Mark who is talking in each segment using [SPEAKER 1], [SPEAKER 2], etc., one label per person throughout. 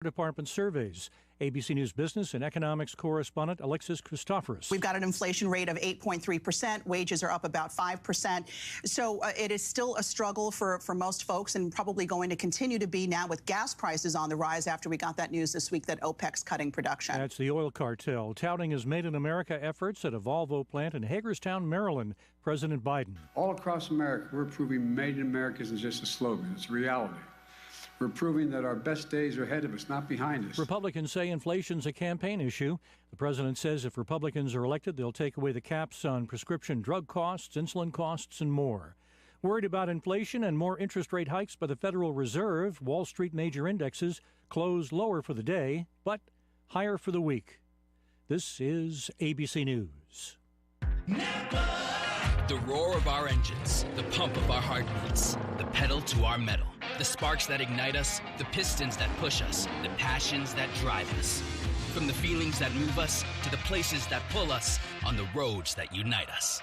[SPEAKER 1] Department surveys. ABC News business and economics correspondent Alexis Christoforous.
[SPEAKER 2] We've got an inflation rate of 8.3%. Wages are up about 5%. So it is still a struggle for most folks, and probably going to continue to be now with gas prices on the rise after we got that news this week that OPEC's cutting production.
[SPEAKER 1] That's the oil cartel touting his Made in America efforts at a Volvo plant in Hagerstown, Maryland. President Biden.
[SPEAKER 3] All across America, we're proving Made in America isn't just a slogan, it's reality. We're proving that our best days are ahead of us, not behind us.
[SPEAKER 1] Republicans say inflation's a campaign issue. The president says if Republicans are elected, they'll take away the caps on prescription drug costs, insulin costs, and more. Worried about inflation and more interest rate hikes by the Federal Reserve, Wall Street major indexes closed lower for the day, but higher for the week. This is ABC News.
[SPEAKER 4] The roar of our engines, the pump of our heartbeats, the pedal to our metal, the sparks that ignite us, the pistons that push us, the passions that drive us. From the feelings that move us to the places that pull us on the roads that unite us.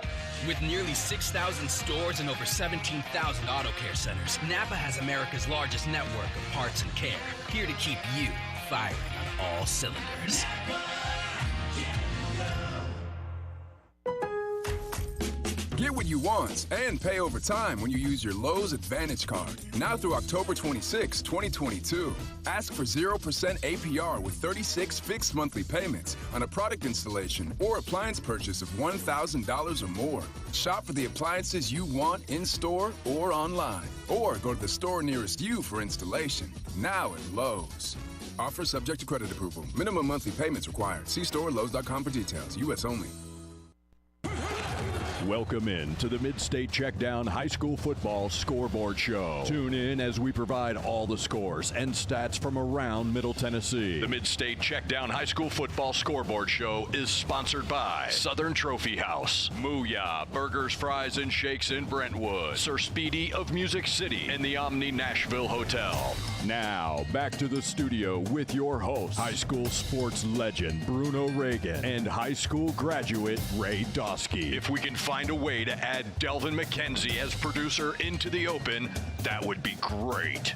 [SPEAKER 4] With nearly 6,000 stores and over 17,000 auto care centers, Napa has America's largest network of parts and care, here to keep you firing on all cylinders.
[SPEAKER 5] Get what you want and pay over time when you use your Lowe's Advantage Card. Now through October 26, 2022. Ask for 0% APR with 36 fixed monthly payments on a product installation or appliance purchase of $1,000 or more. Shop for the appliances you want in-store or online. Or go to the store nearest you for installation. Now at Lowe's. Offer subject to credit approval. Minimum monthly payments required. See store Lowe's.com for details. U.S. only.
[SPEAKER 6] Welcome in to the Mid-State Checkdown High School Football Scoreboard Show. Tune in as we provide all the scores and stats from around Middle Tennessee. The Mid-State Checkdown High School Football Scoreboard Show is sponsored by Southern Trophy House, Mooyah Burgers, Fries, and Shakes in Brentwood, Sir Speedy of Music City, and the Omni Nashville Hotel. Now, back to the studio with your host, high school sports legend Bruno Reagan and high school graduate Ray Dosky. If we can find a way to add Delvin McKenzie as producer into the open, that would be great.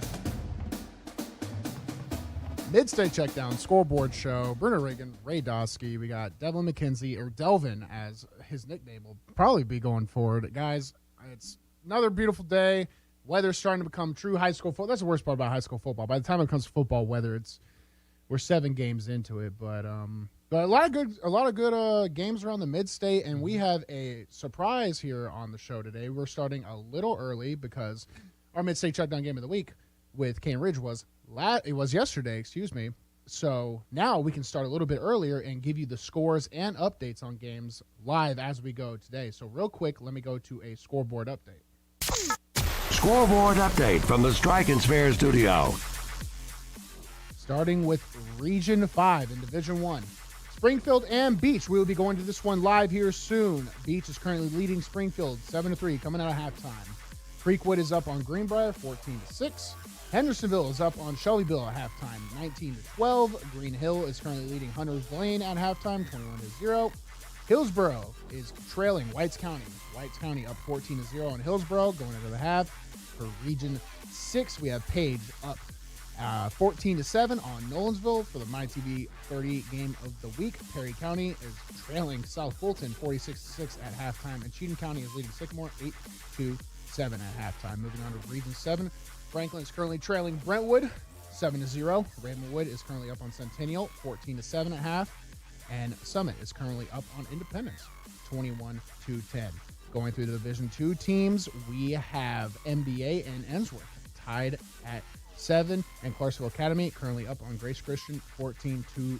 [SPEAKER 7] Mid-State Checkdown Scoreboard Show. Bruno Reagan, Ray Dosky. We got Delvin McKenzie, or Delvin as his nickname will probably be going forward. Guys, it's another beautiful day. Weather's starting to become true high school football. That's the worst part about high school football. By the time it comes to football weather, we're 7 games into it, but a lot of good games around the Mid-State, and we have a surprise here on the show today. We're starting a little early because our Mid-State Checkdown game of the week with Cane Ridge was yesterday, So now we can start a little bit earlier and give you the scores and updates on games live as we go today. So real quick, let me go to a scoreboard update.
[SPEAKER 8] Scoreboard update from the Strike and Spare studio.
[SPEAKER 7] Starting with Region 5 in Division 1. Springfield and Beach. We will be going to this one live here soon. Beach is currently leading Springfield 7-3 coming out of halftime. Creekwood is up on Greenbrier 14-6. Hendersonville is up on Shelbyville at halftime 19-12. Green Hill is currently leading Hunters Lane at halftime 21-0. Hillsboro is trailing Whites County. Whites County up 14-0 on Hillsboro going into the half. For Region 6, we have Page up 14-7 on Nolensville for the MyTV 30 game of the week. Perry County is trailing South Fulton 46-6 at halftime, and Cheatham County is leading Sycamore 8-7 at halftime. Moving on to Region 7, Franklin is currently trailing Brentwood 7-0. Ravenwood is currently up on Centennial 14-7 at half, and Summit is currently up on Independence 21-10. Going through the Division 2 teams, we have MBA and Ensworth tied at 7, and Clarksville Academy currently up on Grace Christian 14-12.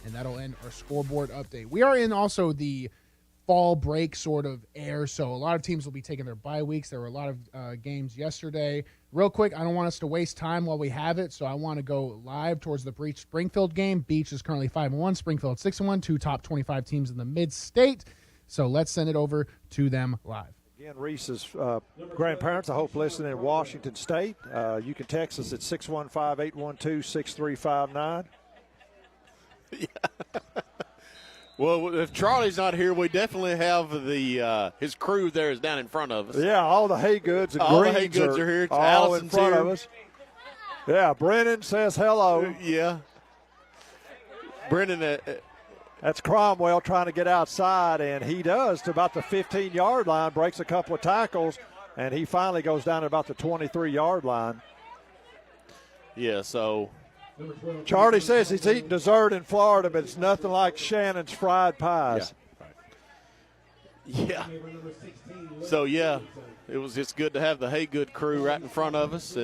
[SPEAKER 7] And that'll end our scoreboard update. We are in also the fall break sort of air, so a lot of teams will be taking their bye weeks. There were a lot of games yesterday. Real quick, I don't want us to waste time while we have it, so I want to go live towards the Beach Springfield game. Beach is currently 5-1, Springfield 6-1, 2 top 25 teams in the Mid-State. So let's send it over to them live.
[SPEAKER 9] Again, Reese's grandparents, I hope, listening in Washington State. You can text us at 615-812-6359.
[SPEAKER 10] Yeah. Well, if Charlie's not here, we definitely have his crew there is down in front of us.
[SPEAKER 9] Yeah, all the hay goods and
[SPEAKER 10] all
[SPEAKER 9] greens
[SPEAKER 10] the hay goods are here.
[SPEAKER 9] all
[SPEAKER 10] Allison's
[SPEAKER 9] in front
[SPEAKER 10] here.
[SPEAKER 9] of us. Yeah, Brennan says hello.
[SPEAKER 10] Yeah. Brennan.
[SPEAKER 9] That's Cromwell trying to get outside, and he does to about the 15-yard line, breaks a couple of tackles, and he finally goes down to about the 23-yard line.
[SPEAKER 10] Yeah, so
[SPEAKER 9] Charlie says he's eating dessert in Florida, but it's nothing like Shannon's fried pies.
[SPEAKER 10] Yeah. So, yeah, it's good to have the Haygood crew right in front of us.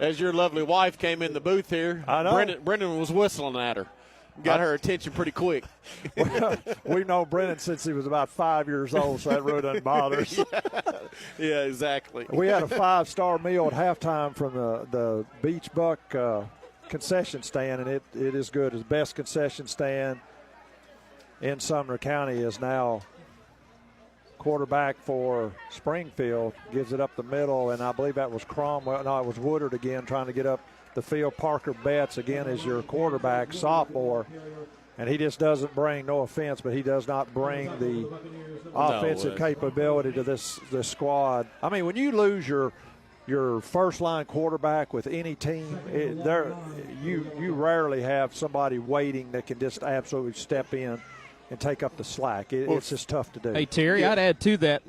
[SPEAKER 10] As your lovely wife came in the booth here,
[SPEAKER 9] I know.
[SPEAKER 10] Brendan was whistling at her. Got her attention pretty quick.
[SPEAKER 9] We've known Brennan since he was about 5 years old, so that really doesn't bother us.
[SPEAKER 10] Yeah, exactly.
[SPEAKER 9] We had a 5-star meal at halftime from the Beach Buck concession stand, and it is good. It's the best concession stand in Sumner County. Is now quarterback for Springfield, gives it up the middle, and I believe that was Cromwell. No, it was Woodard again trying to get up the field. Parker Betts again is your quarterback, sophomore, and he just doesn't bring, no offense, but he does not bring the offensive capability to this squad. I mean, when you lose your first-line quarterback with any team, you rarely have somebody waiting that can just absolutely step in and take up the slack. It's just tough to do.
[SPEAKER 11] Hey, Terry, I'd add to that,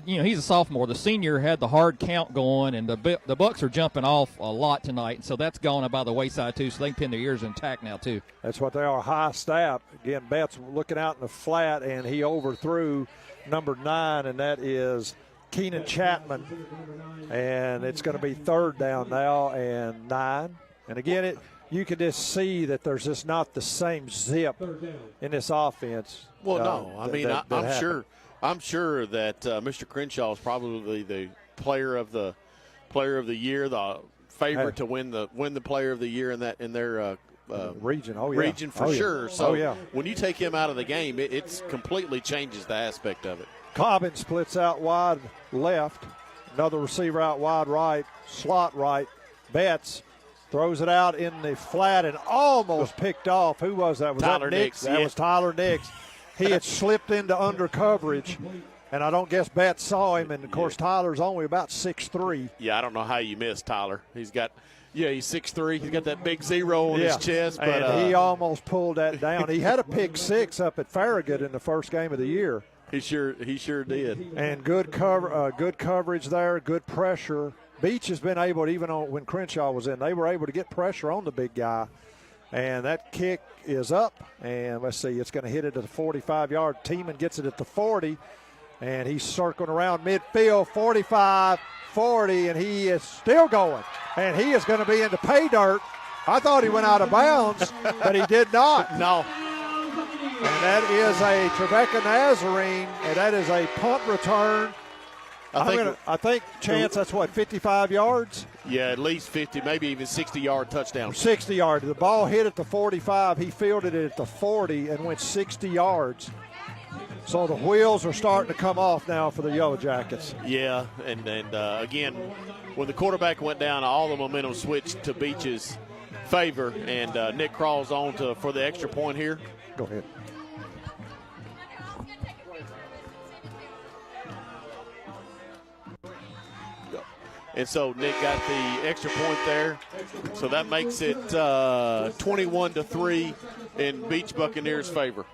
[SPEAKER 11] he's a sophomore. The senior had the hard count going, and the Bucks are jumping off a lot tonight, and so that's gone by the wayside, too, so they can pin their ears intact now, too.
[SPEAKER 9] That's what they are, high snap. Again, Betts looking out in the flat, and he overthrew number 9, and that is Keenan Chapman. And it's going to be 3rd down now and 9. And again, you can just see that there's just not the same zip in this offense.
[SPEAKER 10] Well, no. I'm sure that Mr. Crenshaw is probably the player of the year, the favorite to win the player of the year in their
[SPEAKER 9] region. Oh, yeah.
[SPEAKER 10] Region for sure.
[SPEAKER 9] Yeah.
[SPEAKER 10] So when you take him out of the game, it completely changes the aspect of it.
[SPEAKER 9] Cobbin splits out wide left, another receiver out wide right, slot right. Betts throws it out in the flat and almost picked off. Who was that? Was
[SPEAKER 10] Tyler
[SPEAKER 9] that Nix? That was Tyler Nix. He had slipped into under coverage, and I don't guess Betts saw him. And, of course, Tyler's only about 6'3".
[SPEAKER 10] Yeah, I don't know how you missed Tyler. He's 6'3". He's got that big 0 on his chest. But
[SPEAKER 9] and he almost pulled that down. He had a pick 6 up at Farragut in the first game of the year.
[SPEAKER 10] He sure did.
[SPEAKER 9] And good coverage there, good pressure. Beach has been able, even when Crenshaw was in, they were able to get pressure on the big guy. And that kick is up. And let's see, it's going to hit it at the 45-yard. Tiemann gets it at the 40. And he's circling around midfield, 45, 40, and he is still going. And he is going to be into pay dirt. I thought he went out of bounds, but he did not.
[SPEAKER 10] No.
[SPEAKER 9] And that is a Trevecca Nazarene, and that is a punt return. I think, Chance, that's what, 55 yards?
[SPEAKER 10] Yeah, at least 50, maybe even 60-yard touchdown.
[SPEAKER 9] 60 yards. The ball hit at the 45. He fielded it at the 40 and went 60 yards. So the wheels are starting to come off now for the Yellow Jackets.
[SPEAKER 10] Yeah, and again, when the quarterback went down, all the momentum switched to Beach's favor, and Nick crawls on for the extra point here.
[SPEAKER 9] Go ahead.
[SPEAKER 10] And so Nick got the extra point there. So that makes it 21-3 in Beach Buccaneers' favor.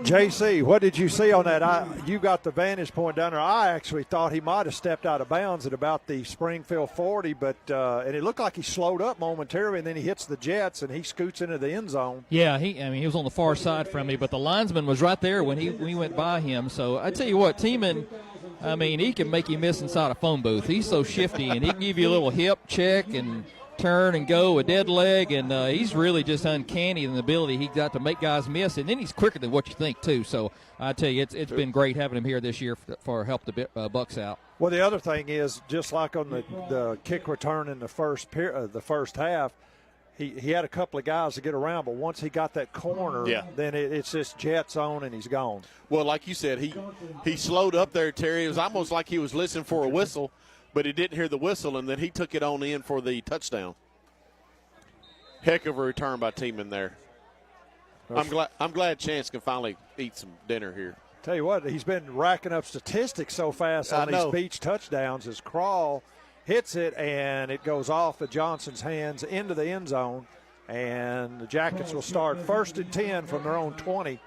[SPEAKER 9] JC, what did you see on that? You got the vantage point down there. I actually thought he might have stepped out of bounds at about the Springfield 40, but and it looked like he slowed up momentarily, and then he hits the Jets, and he scoots into the end zone.
[SPEAKER 11] Yeah, he was on the far side from me, but the linesman was right there when we went by him. So I tell you what, Tiemann, he can make you miss inside a phone booth. He's so shifty, and he can give you a little hip check and turn and go, a dead leg, and he's really just uncanny in the ability he got to make guys miss, and then he's quicker than what you think, too. So I tell you, it's been great having him here this year for help the Bucks out.
[SPEAKER 9] Well, the other thing is, just like on the kick return in the first half, he had a couple of guys to get around, but once he got that corner, then it's just Jets on and he's gone.
[SPEAKER 10] Well, like you said, he slowed up there, Terry. It was almost like he was listening for a whistle, but he didn't hear the whistle, and then he took it on in for the touchdown. Heck of a return by Tiemann there. I'm glad Chance can finally eat some dinner here.
[SPEAKER 9] Tell you what, he's been racking up statistics so fast on these Beach touchdowns. His crawl, hits it, and it goes off of Johnson's hands into the end zone. And the Jackets will start 1st and 10 from their own 20.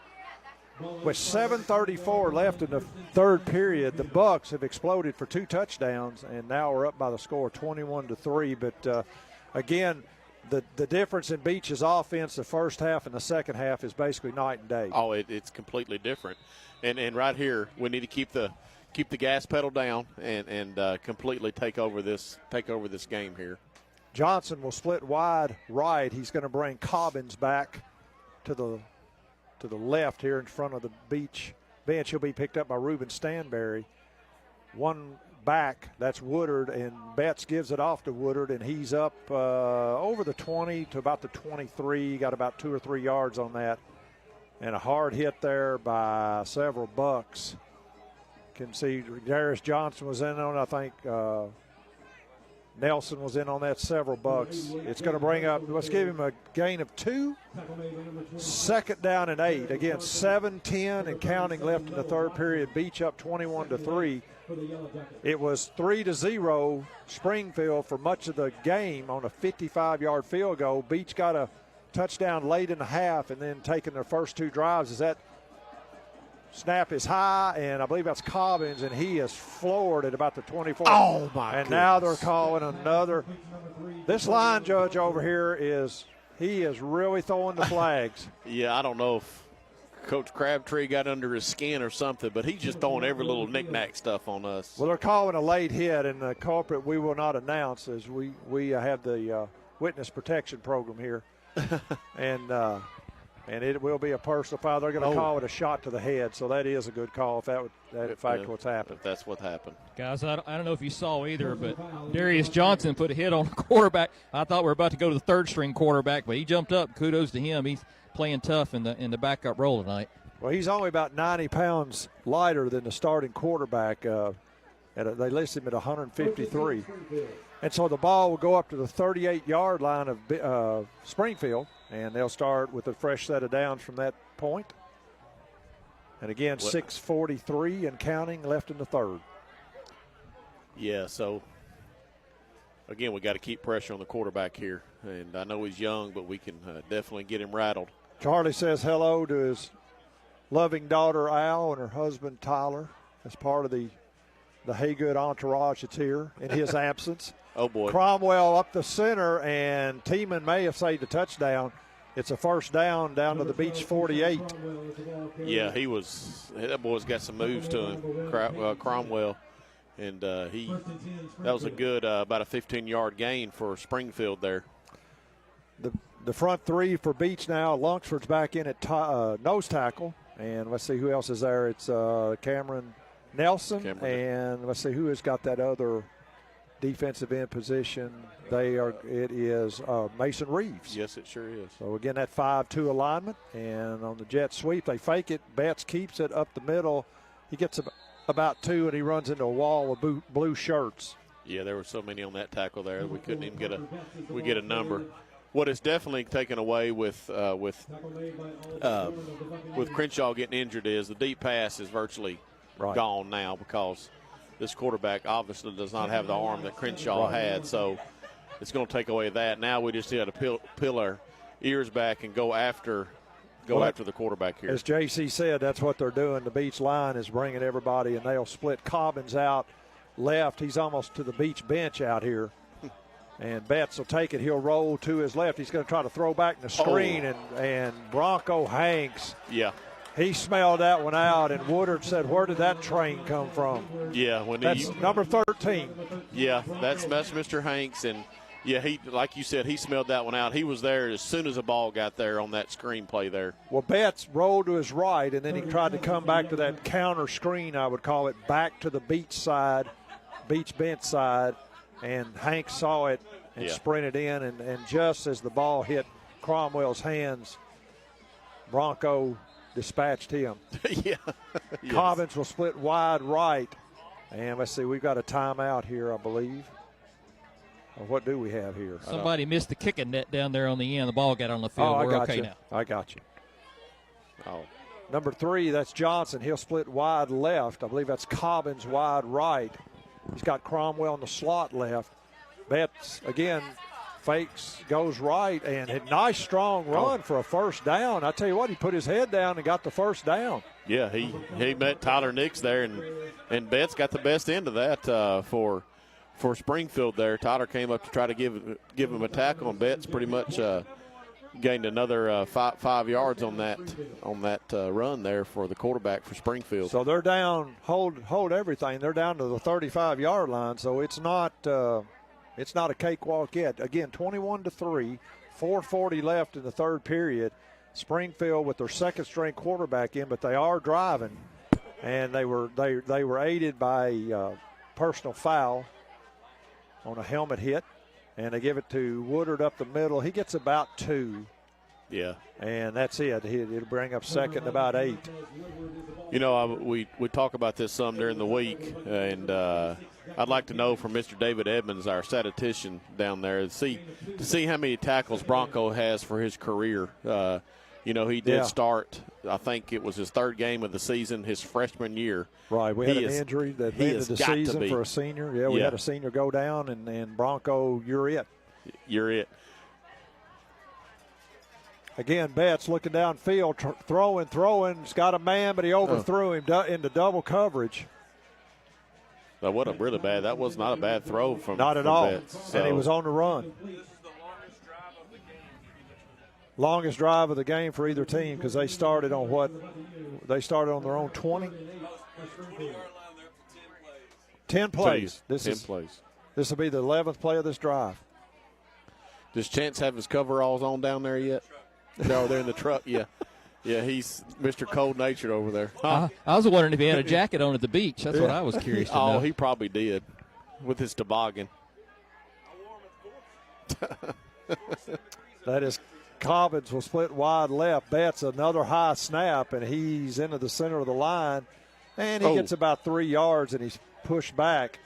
[SPEAKER 9] With 7:34 left in the third period, the Bucks have exploded for 2 touchdowns, and now we're up by the score 21-3. But again, the difference in Beach's offense the first half and the second half is basically night and day.
[SPEAKER 10] Oh, it's completely different. And right here, we need to keep the gas pedal down and completely take over this game here.
[SPEAKER 9] Johnson will split wide right. He's going to bring Cobbins back to the left here in front of the Beach bench. He'll be picked up by Reuben Stanberry. One back, that's Woodard, and Betts gives it off to Woodard, and he's up over the 20 to about the 23. Got about 2 or 3 yards on that. And a hard hit there by several Bucks. Can see Darius Johnson was in on it, I think. Nelson was in on that, several Bucks. It's going to bring up, let's give him a gain of 2. 2nd down and 8. Again, 7-10 and counting left in the third period. Beach up 21-3. It was 3-0 Springfield for much of the game on a 55-yard field goal. Beach got a touchdown late in the half and then taking their first 2 drives. As that snap is high, and I believe that's Cobbins, and he is floored at about the 24.
[SPEAKER 10] Oh, my
[SPEAKER 9] And
[SPEAKER 10] goodness.
[SPEAKER 9] now they're calling another. This line judge over here he is really throwing the flags.
[SPEAKER 10] Yeah, I don't know if Coach Crabtree got under his skin or something, but he's just throwing every little knick-knack stuff on us.
[SPEAKER 9] Well, they're calling a late hit, and the culprit we will not announce as we have the witness protection program here. And it will be a personal foul. They're going to call it a shot to the head, so that is a good call if in fact what's happened.
[SPEAKER 10] If that's what happened.
[SPEAKER 11] Guys, I don't know if you saw either, but Darius Johnson put a hit on the quarterback. I thought we were about to go to the third-string quarterback, but he jumped up. Kudos to him. He's playing tough in the backup role tonight.
[SPEAKER 9] Well, he's only about 90 pounds lighter than the starting quarterback. They list him at 153. And so the ball will go up to the 38-yard line of Springfield, and they'll start with a fresh set of downs from that point. And again, 6:43 and counting left in the third.
[SPEAKER 10] Yeah, so, again, we got to keep pressure on the quarterback here. And I know he's young, but we can definitely get him rattled.
[SPEAKER 9] Charlie says hello to his loving daughter, Al, and her husband, Tyler, as part of the Haygood entourage that's here in his absence.
[SPEAKER 10] Oh, boy.
[SPEAKER 9] Cromwell up the center, and Tiemann may have saved a touchdown. It's a first down to the Beach 48.
[SPEAKER 10] Yeah, that boy's got some moves to him, Cromwell. And that was a good, about a 15-yard gain for Springfield there.
[SPEAKER 9] The front 3 for Beach now. Lunsford's back in at nose tackle. And let's see who else is there. It's Cameron Nelson. And let's see who has got that other defensive end position. It is Mason Reeves.
[SPEAKER 10] Yes, it sure is.
[SPEAKER 9] So again, that 5-2 alignment, and on the jet sweep, they fake it. Betts keeps it up the middle. He gets about 2, and he runs into a wall of blue shirts.
[SPEAKER 10] Yeah, there were so many on that tackle there. We couldn't even get a number. What is definitely taken away with Crenshaw getting injured is the deep pass is virtually gone now, because this quarterback obviously does not have the arm that Crenshaw had, so it's going to take away that. Now we just got to peel our ears back and go after the quarterback here.
[SPEAKER 9] As JC said, that's what they're doing. The Beach line is bringing everybody, and they'll split Cobbins out left. He's almost to the Beach bench out here. And Betts will take it. He'll roll to his left. He's going to try to throw back in the screen, and Bronco Hanks.
[SPEAKER 10] Yeah.
[SPEAKER 9] He smelled that one out, and Woodard said, "Where did that train come from?"
[SPEAKER 10] Yeah,
[SPEAKER 9] that's number 13.
[SPEAKER 10] Yeah, that's Mr. Hanks, and yeah, he, like you said, he smelled that one out. He was there as soon as the ball got there on that screen play there.
[SPEAKER 9] Well, Betts rolled to his right, and then he tried to come back to that counter screen, I would call it, back to the Beach bench side, and Hanks saw it and sprinted in, and just as the ball hit Cromwell's hands, Bronco dispatched him.
[SPEAKER 10] Yeah.
[SPEAKER 9] Yes. Cobbins will split wide right. And let's see, we've got a timeout here, I believe. Or what do we have here?
[SPEAKER 11] Somebody missed the kicking net down there on the end. The ball got on the field.
[SPEAKER 9] Oh,
[SPEAKER 11] We're okay now.
[SPEAKER 9] I got you. Number 3, that's Johnson. He'll split wide left. I believe that's Cobbins wide right. He's got Cromwell in the slot left. Betts, again, fakes, goes right, and a nice strong run for a first down. I tell you what, he put his head down and got the first down.
[SPEAKER 10] Yeah, he met Tyler Nix there, and Betts got the best end of that for Springfield there. Tyler came up to try to give him a tackle, and Betts pretty much gained another 5 yards on that run there for the quarterback for Springfield.
[SPEAKER 9] So they're down, hold everything. They're down to the 35-yard line, so it's not a cakewalk yet. Again, 21-3, 4:40 left in the third period. Springfield with their second-string quarterback in, but they are driving, and they were aided by a personal foul on a helmet hit, and they give it to Woodard up the middle. He gets about 2.
[SPEAKER 10] Yeah.
[SPEAKER 9] And that's it. It'll bring up second about 8.
[SPEAKER 10] You know, we talk about this some during the week, and I'd like to know from Mr. David Edmonds, our statistician down there, to see how many tackles Bronco has for his career. You know, he did start, I think it was his third game of the season, his freshman year.
[SPEAKER 9] Right, we had an injury that ended the season for a senior. Yeah, we had a senior go down, and Bronco, you're it.
[SPEAKER 10] You're it.
[SPEAKER 9] Again, Betts looking downfield, throwing. He's got a man, but he overthrew him into double coverage.
[SPEAKER 10] That was not a bad throw from
[SPEAKER 9] Not at all.
[SPEAKER 10] Betts,
[SPEAKER 9] and he was on the run. Longest drive of the game for either team because they started on their own 20. 10 plays. This will be the 11th play of this drive.
[SPEAKER 10] Does Chance have his coveralls on down there yet? No, they're in the truck. Yeah. Yeah, he's Mr. Cold-natured over there.
[SPEAKER 11] Huh? I was wondering if he had a jacket on at the beach. That's what I was curious to know.
[SPEAKER 10] Oh, he probably did with his toboggan.
[SPEAKER 9] That is Cobbins will split wide left. Betts another high snap, and he's into the center of the line. And he gets about 3 yards, and he's pushed back.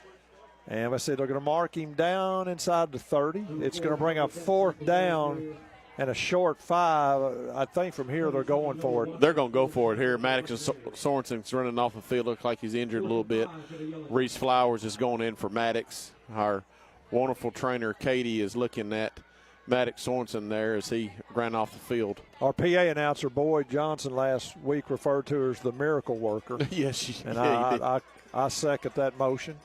[SPEAKER 9] And I said they're going to mark him down inside the 30. It's going to bring up fourth down and a short 5. I think from here they're going for it.
[SPEAKER 10] They're going to go for it here. Maddox and Sorensen's running off the field. Looks like he's injured a little bit. Reese Flowers is going in for Maddox. Our wonderful trainer, Katie, is looking at Maddox Sorensen there as he ran off the field.
[SPEAKER 9] Our PA announcer, Boyd Johnson, last week referred to her as the miracle worker.
[SPEAKER 10] Yes,
[SPEAKER 9] and I second that motion.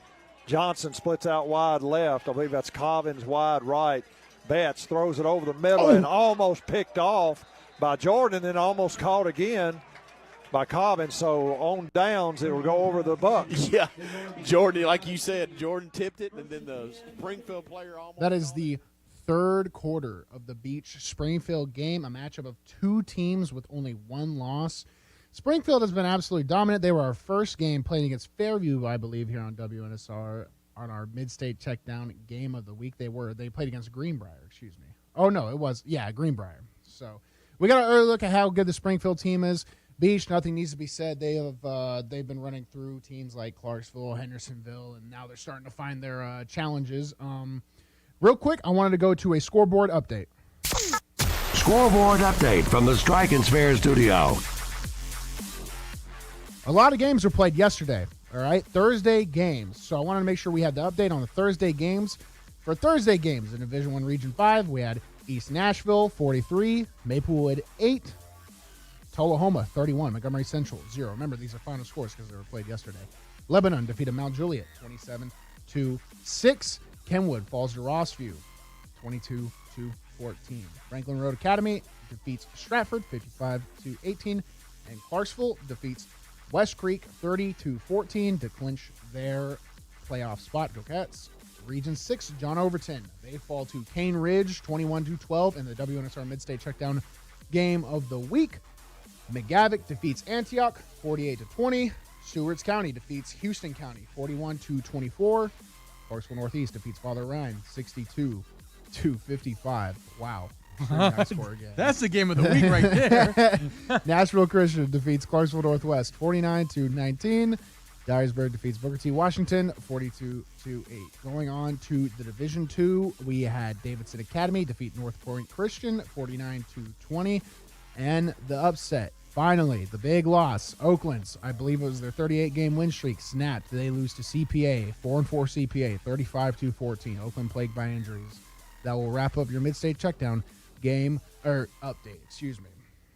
[SPEAKER 9] Johnson splits out wide left. I believe that's Cobbins wide right. Betts throws it over the middle and almost picked off by Jordan, and then almost caught again by Cobbins. So on downs, it will go over the Bucks.
[SPEAKER 10] Yeah, Jordan, like you said, Jordan tipped it, and then the Springfield player almost.
[SPEAKER 7] That is the third quarter of the Beach Springfield game, a matchup of two teams with only one loss. Springfield has been absolutely dominant. They were our first game playing against Fairview, I believe, here on WNSR on our mid-state check-down game of the week. They played against Greenbrier, excuse me. Oh, no, it was, Greenbrier. So we got an early look at how good the Springfield team is. Beach, nothing needs to be said. They've been running through teams like Clarksville, Hendersonville, and now they're starting to find their challenges. Real quick, I wanted to go to a scoreboard update.
[SPEAKER 8] Scoreboard update from the Strike and Spare studio.
[SPEAKER 7] A lot of games were played yesterday, all right? Thursday games. So I wanted to make sure we had the update on the Thursday games. For Thursday games in Division I Region 5, we had East Nashville 43, Maplewood 8, Tullahoma 31, Montgomery Central 0. Remember, these are final scores because they were played yesterday. Lebanon defeated Mount Juliet 27-6. Kenwood falls to Rossview 22-14. Franklin Road Academy defeats Stratford 55-18. And Clarksville defeats West Creek 30-14 to clinch their playoff spot. Go Cats. Region 6, John Overton. They fall to Cane Ridge 21-12 in the WNSR Mid-State Checkdown game of the week. McGavick defeats Antioch 48-20. Stewart's County defeats Houston County 41-24. Clarksville Northeast defeats Father Ryan 62-55. Wow. Score again.
[SPEAKER 12] That's the game of the week right there.
[SPEAKER 7] Nashville Christian defeats Clarksville Northwest 49-19. Dyersburg defeats Booker T. Washington 42-8. Going on to the Division II, we had Davidson Academy defeat North Point Christian 49-20. And the upset, Finally, the big loss. Oakland's, I believe it was their 38-game win streak, snapped. They lose to CPA, 4-4 CPA, 35-14. Oakland plagued by injuries. That will wrap up your mid-state checkdown update. Excuse me.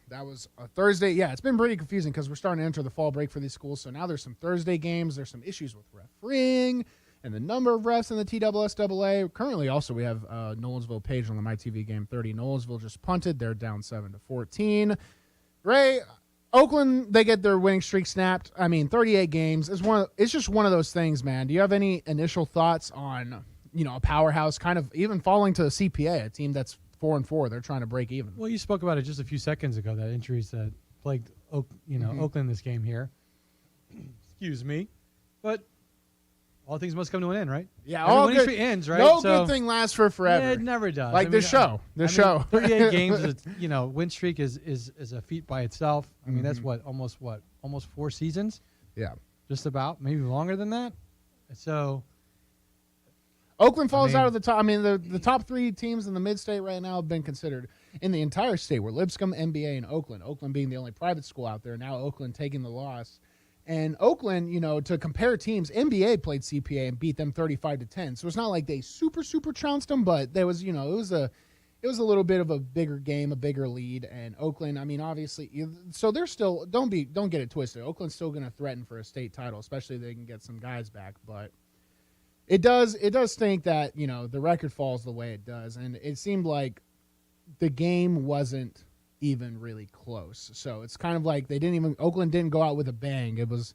[SPEAKER 7] That was a Thursday. Yeah, it's been pretty confusing because we're starting to enter the fall break for these schools. So now there's some Thursday games. There's some issues with refereeing and the number of refs in the TSSAA. Currently, also, we have Nolensville Page on the MyTV game 30. Nolensville just punted. They're down 7-14. Ray, Oakland, they get their winning streak snapped. I mean, 38 games. It's just one of those things, man. Do you have any initial thoughts on, a powerhouse kind of even falling to a CPA, a team that's 4-4? They're trying to break even.
[SPEAKER 12] Well, you spoke about it just a few seconds ago, that injuries that plagued Oakland this game here. Excuse me. But all things must come to an end, right?
[SPEAKER 7] Yeah,
[SPEAKER 12] all winning streak ends, right?
[SPEAKER 7] No good thing lasts for forever.
[SPEAKER 12] Yeah, it never does.
[SPEAKER 7] Like this show.
[SPEAKER 12] 38 games, win streak is a feat by itself. I mean, that's almost 4 seasons?
[SPEAKER 7] Yeah.
[SPEAKER 12] Just about, maybe longer than that. So
[SPEAKER 7] Oakland falls out of the top. I mean, the top 3 teams in the mid-state right now have been considered in the entire state were Lipscomb, MBA, and Oakland. Oakland being the only private school out there. Now Oakland taking the loss. And Oakland, to compare teams, NBA played CPA and beat them 35-10. So it's not like they super trounced them, but there was, it was a little bit of a bigger game, a bigger lead. And Oakland, I mean, obviously, so they're still don't get it twisted. Oakland's still going to threaten for a state title, especially if they can get some guys back. But it does stink that the record falls the way it does, and it seemed like the game wasn't even really close. So it's kind of like Oakland didn't go out with a bang. It was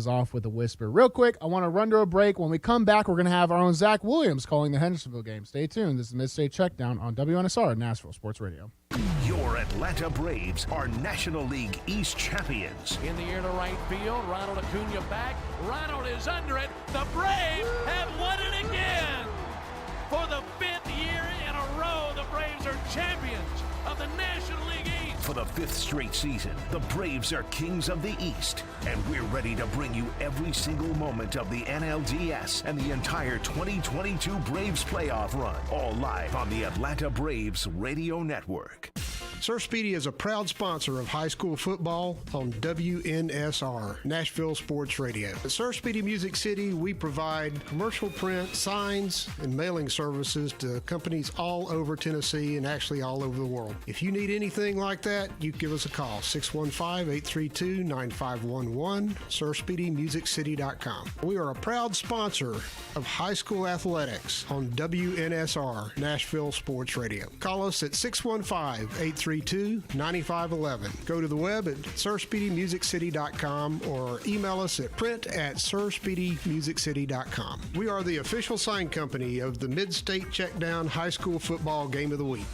[SPEAKER 7] off with a whisper. Real quick, I want to run to a break. When we come back, we're going to have our own Zach Williams calling the Hendersonville game. Stay tuned. This is Mid-State Checkdown on WNSR, Nashville Sports Radio.
[SPEAKER 13] Your Atlanta Braves are National League East champions.
[SPEAKER 14] In the air to right field, Ronald Acuna back. Ronald is under it. The Braves have won it again. For the 5th year in a row, the Braves are champions of the National League East.
[SPEAKER 13] For the 5th straight season, the Braves are kings of the East, and we're ready to bring you every single moment of the NLDS and the entire 2022 Braves playoff run, all live on the Atlanta Braves Radio Network.
[SPEAKER 15] Sir Speedy is a proud sponsor of high school football on WNSR, Nashville Sports Radio. At Sir Speedy Music City, we provide commercial print, signs, and mailing services to companies all over Tennessee and actually all over the world. If you need anything like that, you give us a call, 615-832-9511, SirSpeedyMusicCity.com. We are a proud sponsor of high school athletics on WNSR, Nashville Sports Radio. Call us at 615-832-9511. Go to the web at SirSpeedyMusicCity.com or email us at print@SirSpeedyMusicCity.com. We are the official sign company of the Mid-State Checkdown High School Football Game of the Week.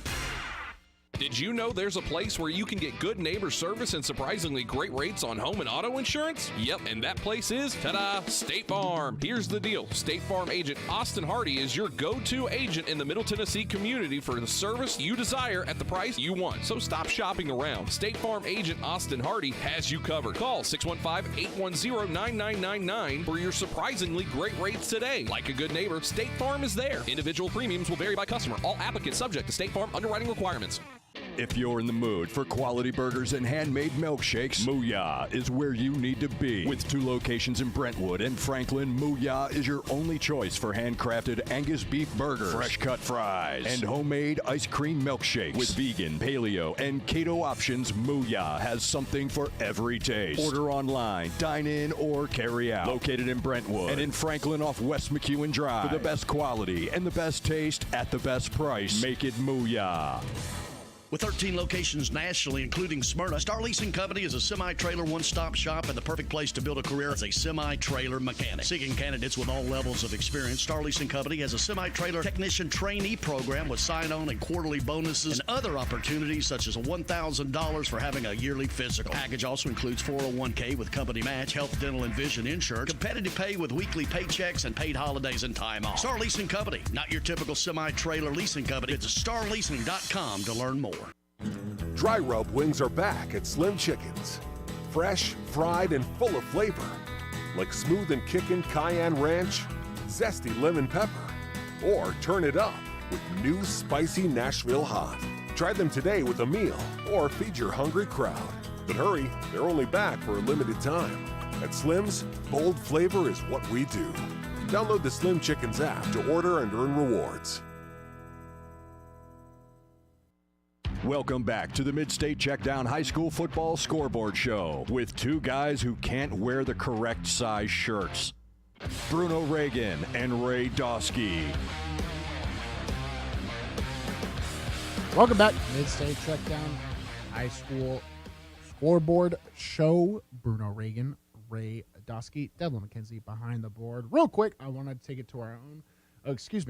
[SPEAKER 16] Did you know there's a place where you can get good neighbor service and surprisingly great rates on home and auto insurance? Yep, and that place is, ta-da, State Farm. Here's the deal. State Farm agent Austin Hardy is your go-to agent in the Middle Tennessee community for the service you desire at the price you want. So stop shopping around. State Farm agent Austin Hardy has you covered. Call 615-810-9999 for your surprisingly great rates today. Like a good neighbor, State Farm is there. Individual premiums will vary by customer. All applicants subject to State Farm underwriting requirements.
[SPEAKER 6] If you're in the mood for quality burgers and handmade milkshakes, Mooyah is where you need to be. With 2 locations in Brentwood and Franklin, Mooyah is your only choice for handcrafted Angus beef burgers, fresh cut fries, and homemade ice cream milkshakes. With vegan, paleo, and keto options, Mooyah has something for every taste. Order online, dine in, or carry out. Located in Brentwood and in Franklin off West McEwen Drive. For the best quality and the best taste at the best price, make it Mooyah.
[SPEAKER 17] With 13 locations nationally, including Smyrna, Star Leasing Company is a semi-trailer one-stop shop and the perfect place to build a career as a semi-trailer mechanic. Seeking candidates with all levels of experience, Star Leasing Company has a semi-trailer technician trainee program with sign-on and quarterly bonuses and other opportunities such as $1,000 for having a yearly physical. The package also includes 401k with company match, health, dental, and vision insurance, competitive pay with weekly paychecks, and paid holidays and time off. Star Leasing Company, not your typical semi-trailer leasing company. Visit starleasing.com to learn more.
[SPEAKER 18] Dry rub wings are back at Slim Chickens. Fresh, fried, and full of flavor. Like smooth and kickin' cayenne ranch, zesty lemon pepper, or turn it up with new spicy Nashville hot. Try them today with a meal or feed your hungry crowd. But hurry, they're only back for a limited time. At Slim's, bold flavor is what we do. Download the Slim Chickens app to order and earn rewards.
[SPEAKER 6] Welcome back to the Mid-State Checkdown High School Football Scoreboard Show with two guys who can't wear the correct size shirts. Bruno Reagan and Ray Dosky.
[SPEAKER 7] Welcome back. Mid-State Checkdown High School Scoreboard Show. Bruno Reagan, Ray Dosky, Devlin McKenzie behind the board. Real quick, I wanted to take it to our own.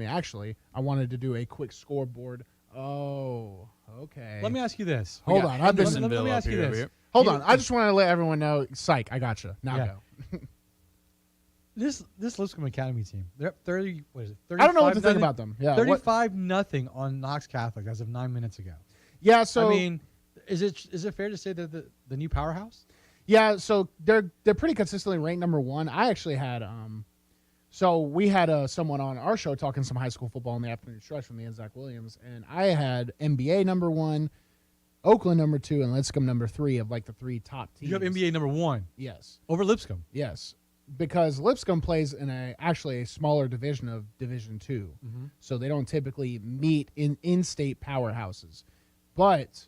[SPEAKER 7] Actually, I wanted to do a quick scoreboard. Oh, okay.
[SPEAKER 12] Let me ask you this.
[SPEAKER 7] Hold on.
[SPEAKER 12] Let me ask you this.
[SPEAKER 7] Hold on. I just want to let everyone know. Psych, I gotcha. Now go.
[SPEAKER 12] This Lipscomb Academy team, they're up 30. What is it? 35
[SPEAKER 7] I don't know what to think about them. Yeah,
[SPEAKER 12] 35-0 on Knox Catholic as of 9 minutes ago.
[SPEAKER 7] Yeah. So
[SPEAKER 12] I mean, is it fair to say that the new powerhouse?
[SPEAKER 7] Yeah. So they're pretty consistently ranked number one. I actually had So we had someone on our show talking some high school football in the afternoon stretch from the end, Zach Williams, and I had NBA number one, Oakland number two, and Lipscomb number three of like the three top teams.
[SPEAKER 12] You have NBA number one?
[SPEAKER 7] Yes.
[SPEAKER 12] Over Lipscomb?
[SPEAKER 7] Yes. Because Lipscomb plays in actually a smaller division of Division II.
[SPEAKER 12] Mhm.
[SPEAKER 7] So they don't typically meet in-state powerhouses. But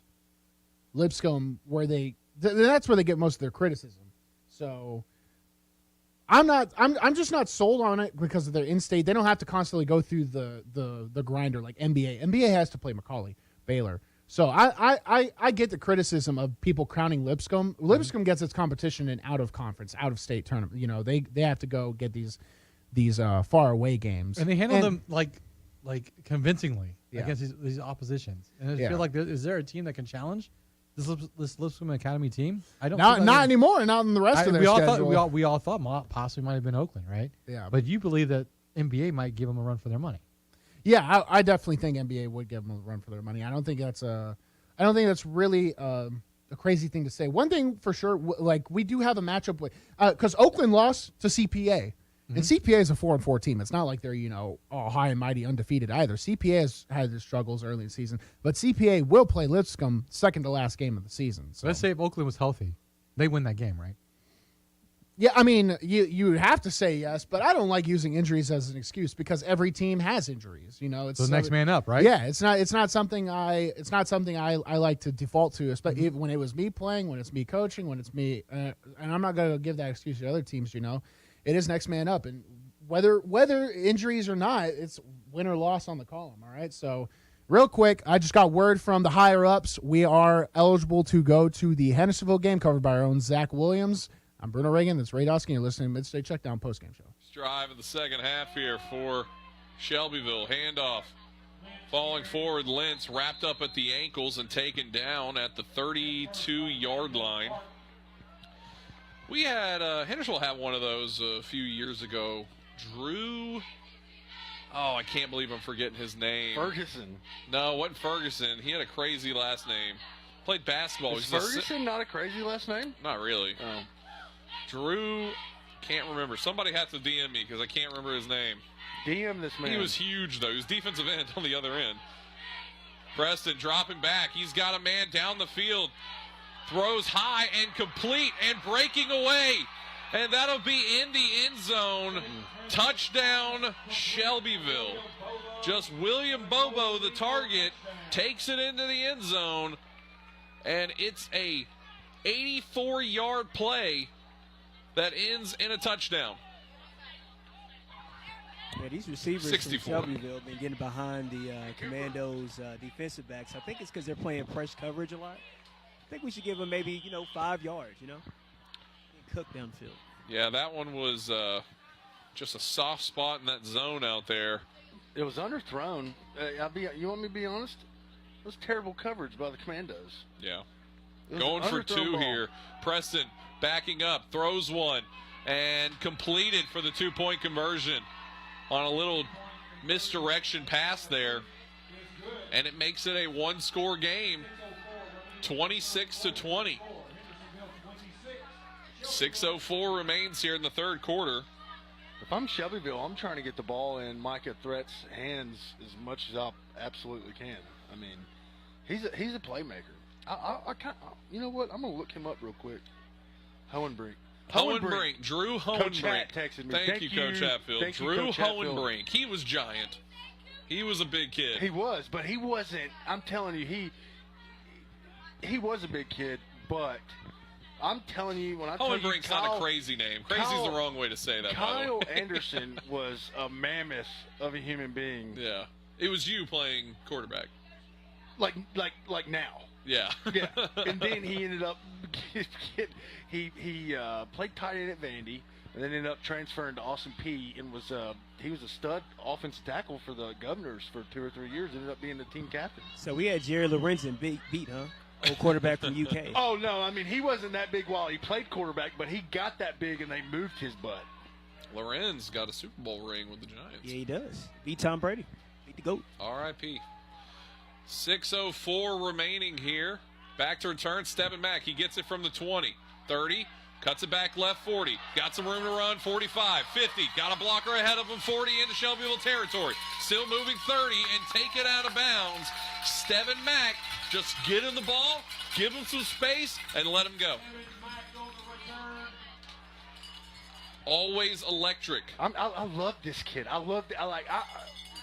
[SPEAKER 7] Lipscomb, that's where they get most of their criticism. So I'm just not sold on it because of their in-state. They don't have to constantly go through the grinder like NBA. NBA has to play McCallie, Baylor. So I get the criticism of people crowning Lipscomb.
[SPEAKER 12] Mm-hmm.
[SPEAKER 7] Lipscomb gets its competition in out of conference, out of state tournament. You know, they have to go get these far away games,
[SPEAKER 12] And they handle them like convincingly
[SPEAKER 7] Yeah.
[SPEAKER 12] against these oppositions. And I
[SPEAKER 7] Yeah.
[SPEAKER 12] feel like is there a team that can challenge this Lipscomb Academy team? I don't.
[SPEAKER 7] not anymore. Not in the rest of their schedule.
[SPEAKER 12] We all thought possibly might have been Oakland, right?
[SPEAKER 7] Yeah.
[SPEAKER 12] But you believe that NBA might give them a run for their money?
[SPEAKER 7] Yeah, I definitely think NBA would give them a run for their money. I don't think that's really a crazy thing to say. One thing for sure, like we do have a matchup with because Oakland lost to CPA, and CPA is a 4-4 team. It's not like they're all high and mighty undefeated either. CPA has had their struggles early in the season, but CPA will play Lipscomb second to last game of the season. So
[SPEAKER 12] Let's say if Oakland was healthy, they win that game, right?
[SPEAKER 7] yeah, I mean you would have to say yes, but I don't like using injuries as an excuse because every team has injuries. It's
[SPEAKER 12] So next man up, right?
[SPEAKER 7] Yeah, it's not something I like to default to, especially even when it was me playing, when it's me coaching, when it's me, and I'm not going to give that excuse to other teams. It is next man up, and whether injuries or not, it's win or loss on the column. All right, so real quick, I just got word from the higher ups. We are eligible to go to the Hendersonville game covered by our own Zach Williams. I'm Bruno Reagan. That's Ray Dosky. You're listening to Mid-State Checkdown postgame show.
[SPEAKER 16] Drive in the second half here for Shelbyville. Handoff. Falling forward, Lentz wrapped up at the ankles and taken down at the 32-yard line. We had Hendersonville had one of those a few years ago. Drew, I can't believe I'm forgetting his name.
[SPEAKER 19] Ferguson.
[SPEAKER 16] No, it wasn't Ferguson. He had a crazy last name. Played basketball.
[SPEAKER 19] Is Ferguson not a crazy last name?
[SPEAKER 16] Not really.
[SPEAKER 19] Oh.
[SPEAKER 16] Drew, can't remember. Somebody has to DM me because I can't remember his name.
[SPEAKER 19] DM this man.
[SPEAKER 16] He was huge, though. He was defensive end on the other end. Preston dropping back. He's got a man down the field. Throws high and complete and breaking away. And that'll be in the end zone. Touchdown, Shelbyville. Just William Bobo, the target, takes it into the end zone. And it's a 84-yard play that ends in a touchdown.
[SPEAKER 20] Yeah, these receivers
[SPEAKER 16] 64.
[SPEAKER 20] from Shelbyville have been getting behind the Commandos' defensive backs. I think it's because they're playing press coverage a lot. I think we should give them maybe, 5 yards, Cook downfield.
[SPEAKER 16] Yeah, that one was just a soft spot in that zone out there.
[SPEAKER 19] It was underthrown. You want me to be honest? It was terrible coverage by the Commandos.
[SPEAKER 16] Yeah.
[SPEAKER 19] It was
[SPEAKER 16] Going
[SPEAKER 19] an
[SPEAKER 16] for
[SPEAKER 19] underthrown
[SPEAKER 16] two
[SPEAKER 19] ball.
[SPEAKER 16] here. Preston backing up, throws one, and completed for the 2-point conversion on a little misdirection pass there. And it makes it a one-score game, 26-20. 6:04 remains here in the third quarter.
[SPEAKER 19] If I'm Shelbyville, I'm trying to get the ball in Micah Threat's hands as much as I absolutely can. I mean, he's a playmaker. I can't. You know what? I'm gonna look him up real quick. Hohenbrink.
[SPEAKER 2] Drew
[SPEAKER 19] Coach
[SPEAKER 2] Hohenbrink.
[SPEAKER 19] Hat texted me.
[SPEAKER 2] Thank you, Coach Hatfield.
[SPEAKER 19] Thank you,
[SPEAKER 2] Drew
[SPEAKER 19] Coach Hatfield.
[SPEAKER 2] Hohenbrink. He was giant. He was a big kid.
[SPEAKER 19] He was, but he wasn't. I'm telling you, he was a big kid, but I'm telling you, when I tell you,
[SPEAKER 2] Hohenbrink's not a crazy name. Crazy's the wrong way to say that.
[SPEAKER 19] Kyle Anderson was a mammoth of a human being.
[SPEAKER 2] Yeah, it was you playing quarterback.
[SPEAKER 19] Like now.
[SPEAKER 2] Yeah.
[SPEAKER 19] Yeah. And then he ended up he played tight end at Vandy, and then ended up transferring to Austin Peay, and he was a stud offensive tackle for the Governors for 2 or 3 years. Ended up being the team captain.
[SPEAKER 20] So we had Jerry Lorenzen beat, huh? Old quarterback from UK.
[SPEAKER 19] Oh no, I mean he wasn't that big while he played quarterback, but he got that big and they moved his butt.
[SPEAKER 2] Lorenz got a Super Bowl ring with the Giants.
[SPEAKER 20] Yeah, he does. Beat Tom Brady. Beat the GOAT.
[SPEAKER 2] R.I.P. 6:04 remaining here. Back to return, Steven Mack. He gets it from the 20, 30, cuts it back left 40. Got some room to run, 45, 50. Got a blocker ahead of him, 40 into Shelbyville territory. Still moving 30 and take it out of bounds. Steven Mack, just get him the ball, give him some space, and let him go. Always electric.
[SPEAKER 19] I love this kid.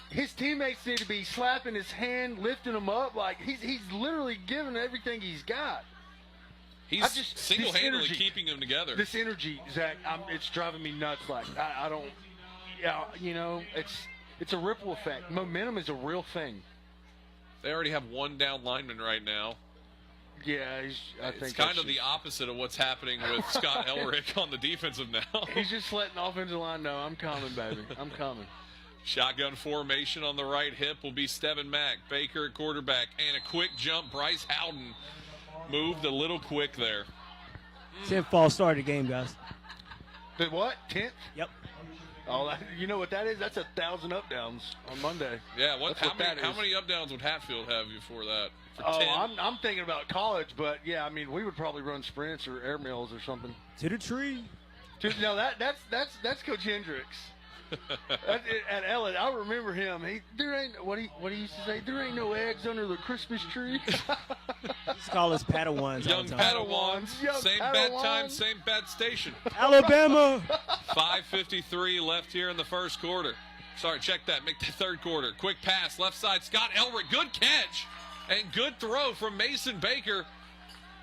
[SPEAKER 19] His teammates need to be slapping his hand, lifting him up. Like he's literally giving everything he's got.
[SPEAKER 2] He's single-handedly keeping them together.
[SPEAKER 19] This energy, Zach, it's driving me nuts. Like I don't, you know, it's a ripple effect. Momentum is a real thing.
[SPEAKER 2] They already have one down lineman right now.
[SPEAKER 19] Yeah, I think
[SPEAKER 2] it's kind of the opposite of what's happening with Scott Elrick on the defensive now.
[SPEAKER 19] He's just letting the offensive line know, I'm coming, baby. I'm coming.
[SPEAKER 2] Shotgun formation on the right hip will be Steven Mack. Baker at quarterback. And a quick jump. Bryce Howden moved a little quick there.
[SPEAKER 20] 10th false start of the game, guys.
[SPEAKER 19] The what? 10th?
[SPEAKER 20] Yep.
[SPEAKER 19] Oh, you know what that is? That's 1,000 up downs on Monday.
[SPEAKER 2] Yeah. How many up downs would Hatfield have before that? For 10?
[SPEAKER 19] I'm thinking about college, but yeah, I mean we would probably run sprints or air mills or something.
[SPEAKER 20] To the tree.
[SPEAKER 19] No, that's Coach Hendricks. At Ellen, I remember him. There ain't what he used to say. There ain't no eggs under the Christmas tree.
[SPEAKER 20] Let's call us Padawans.
[SPEAKER 2] Young Padawans. Same bad time, same bad station.
[SPEAKER 20] Alabama.
[SPEAKER 2] 5:53 left here in the first quarter. Sorry, check that. Make the third quarter. Quick pass, left side. Scott Elrick, good catch and good throw from Mason Baker.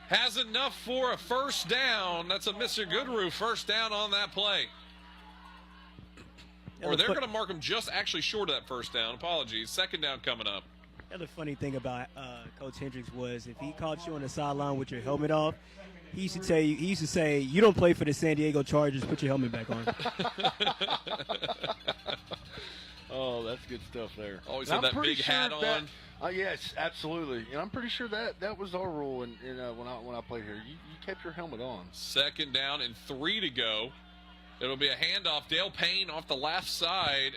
[SPEAKER 2] Has enough for a first down. That's a Mr. Goodrue first down on that play. Or they're going to mark him just actually short of that first down. Apologies. Second down coming up.
[SPEAKER 20] The other funny thing about Coach Hendricks was if he caught you on the sideline with your helmet off, he used to say, you don't play for the San Diego Chargers, put your helmet back on.
[SPEAKER 19] Oh, that's good stuff there.
[SPEAKER 2] Always had that big hat on.
[SPEAKER 19] Yes, absolutely. And I'm pretty sure that was our rule when I played here. You kept your helmet on.
[SPEAKER 2] Second down and 3 to go. It'll be a handoff. Dale Payne off the left side,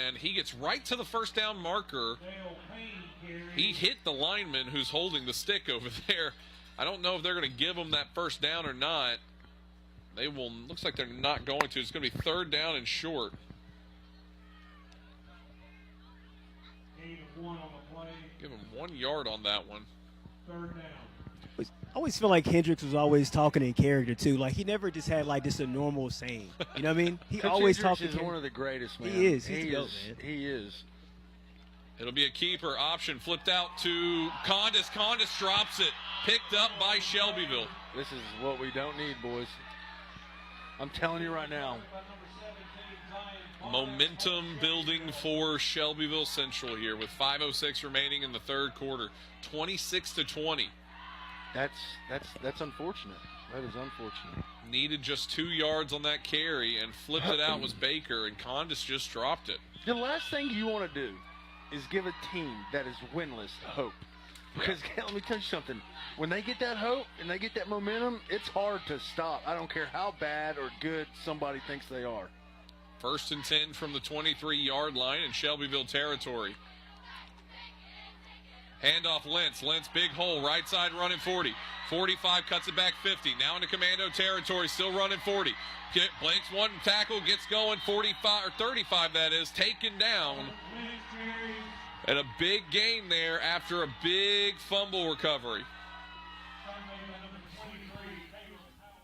[SPEAKER 2] and he gets right to the first down marker. He hit the lineman who's holding the stick over there. I don't know if they're going to give him that first down or not. They will. Looks like they're not going to. It's going to be third down and short. Give him 1 yard on that one.
[SPEAKER 20] Third down. I always feel like Hendricks was always talking in character too. Like he never just had like just a normal saying. You know what I mean? He always talks.
[SPEAKER 19] He's one of the greatest, man.
[SPEAKER 20] He is. He's the GOAT, man.
[SPEAKER 19] He is.
[SPEAKER 2] It'll be a keeper option flipped out to Condis. Condis drops it. Picked up by Shelbyville.
[SPEAKER 19] This is what we don't need, boys. I'm telling you right now.
[SPEAKER 2] Momentum building for Shelbyville Central here with 5:06 remaining in the third quarter. 26-20.
[SPEAKER 19] That's unfortunate. That is unfortunate.
[SPEAKER 2] Needed just 2 yards on that carry and flipped it out was Baker, and Condis just dropped it.
[SPEAKER 19] The last thing you want to do is give a team that is winless hope. Because let me tell you something. When they get that hope and they get that momentum, it's hard to stop. I don't care how bad or good somebody thinks they are.
[SPEAKER 2] First and 10 from the 23-yard line in Shelbyville territory. Handoff Lentz. Lentz, big hole, right side running 40. 45, cuts it back 50. Now into commando territory, still running 40. Blanks one tackle, gets going 45, or 35 that is, taken down. And a big gain there after a big fumble recovery.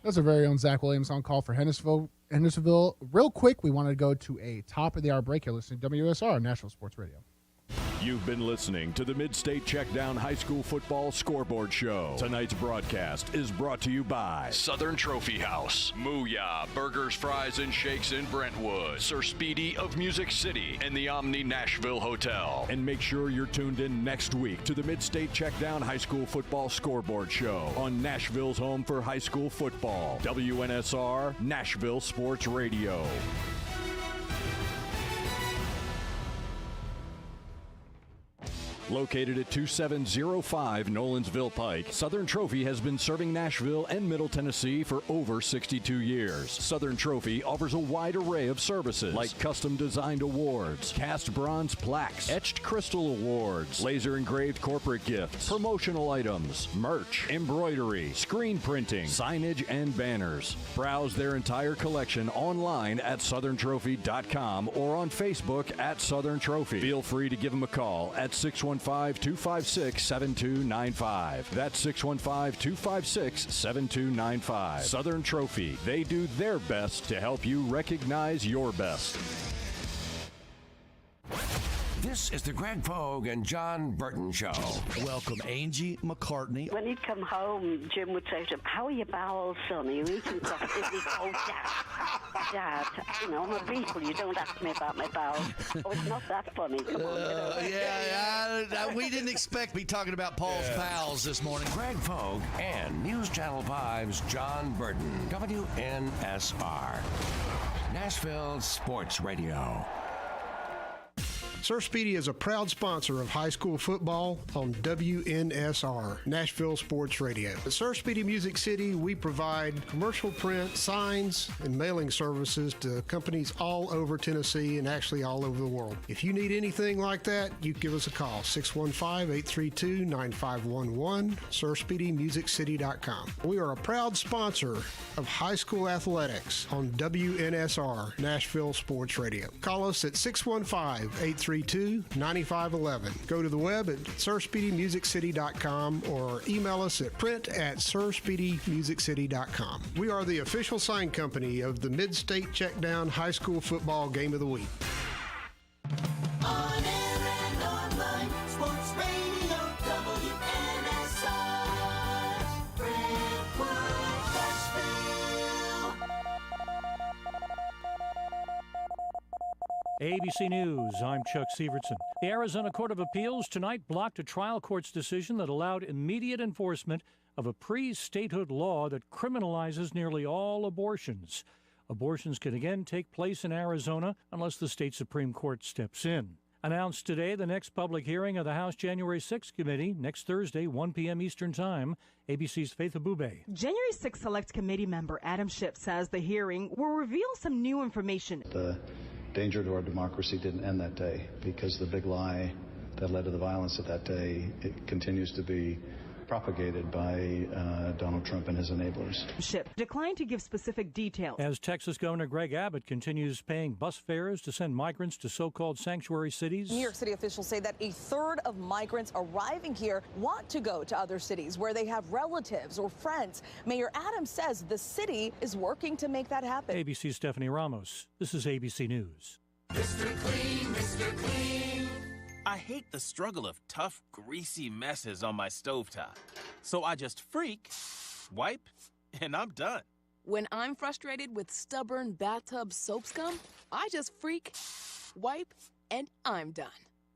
[SPEAKER 7] That's our very own Zach Williams on call for Hendersonville. Real quick, we want to go to a top-of-the-hour break. You're listening to WSR, National Sports Radio.
[SPEAKER 6] You've been listening to the Mid-State Checkdown High School Football Scoreboard Show. Tonight's broadcast is brought to you by Southern Trophy House, Mooyah Burgers, Fries, and Shakes in Brentwood, Sir Speedy of Music City, and the Omni Nashville Hotel. And make sure you're tuned in next week to the Mid-State Checkdown High School Football Scoreboard Show on Nashville's home for high school football, WNSR, Nashville Sports Radio. Located at 2705 Nolensville Pike, Southern Trophy has been serving Nashville and Middle Tennessee for over 62 years. Southern Trophy offers a wide array of services like custom-designed awards, cast bronze plaques, etched crystal awards, laser-engraved corporate gifts, promotional items, merch, embroidery, screen printing, signage, and banners. Browse their entire collection online at southerntrophy.com or on Facebook at Southern Trophy. Feel free to give them a call at 615-256-7295. That's 615-256-7295. Southern Trophy. They do their best to help you recognize your best.
[SPEAKER 8] This is the Greg Pogue and John Burton Show.
[SPEAKER 17] Welcome, Angie McCartney.
[SPEAKER 21] When he'd come home, Jim would say to him, "How are your bowels, sonny? You eating something?" "Oh, Dad, you know, I'm a beetle. You don't ask me about my bowels." "Oh, it's not that funny. Come on."
[SPEAKER 17] We didn't expect to be talking about Paul's pals this morning.
[SPEAKER 8] Greg Pogue and News Channel 5's John Burton. WNSR. Nashville Sports Radio.
[SPEAKER 15] Sir Speedy is a proud sponsor of high school football on WNSR, Nashville Sports Radio. At Sir Speedy Music City, we provide commercial print, signs, and mailing services to companies all over Tennessee and actually all over the world. If you need anything like that, you give us a call, 615-832-9511, SirSpeedyMusicCity.com. We are a proud sponsor of high school athletics on WNSR, Nashville Sports Radio. Call us at 615-832-9511. Go to the web at SirSpeedyMusicCity.com or email us at print@SirSpeedyMusicCity.com. We are the official sign company of the Mid-State Checkdown High School Football Game of the Week.
[SPEAKER 22] On air and online, Sports Radio, WNSR, Brentwood, Nashville.
[SPEAKER 1] ABC News, I'm Chuck Severson. The Arizona Court of Appeals tonight blocked a trial court's decision that allowed immediate enforcement of a pre-statehood law that criminalizes nearly all abortions. Abortions can again take place in Arizona unless the state Supreme Court steps in. Announced today the next public hearing of the House January 6th Committee next Thursday, 1 p.m. Eastern Time. ABC's Faith Abube.
[SPEAKER 23] January 6th Select Committee member Adam Schiff says the hearing will reveal some new information.
[SPEAKER 24] The danger to our democracy didn't end that day because the big lie that led to the violence of that day, it continues to be propagated by Donald Trump and his enablers.
[SPEAKER 23] Schiff declined to give specific details.
[SPEAKER 1] As Texas Governor Greg Abbott continues paying bus fares to send migrants to so-called sanctuary cities.
[SPEAKER 25] New York City officials say that a third of migrants arriving here want to go to other cities where they have relatives or friends. Mayor Adams says the city is working to make that happen.
[SPEAKER 1] ABC's Stephanie Ramos. This is ABC News.
[SPEAKER 22] Mr. Clean, Mr. Clean.
[SPEAKER 26] I hate the struggle of tough, greasy messes on my stovetop. So I just freak, wipe, and I'm done.
[SPEAKER 27] When I'm frustrated with stubborn bathtub soap scum, I just freak, wipe, and I'm done.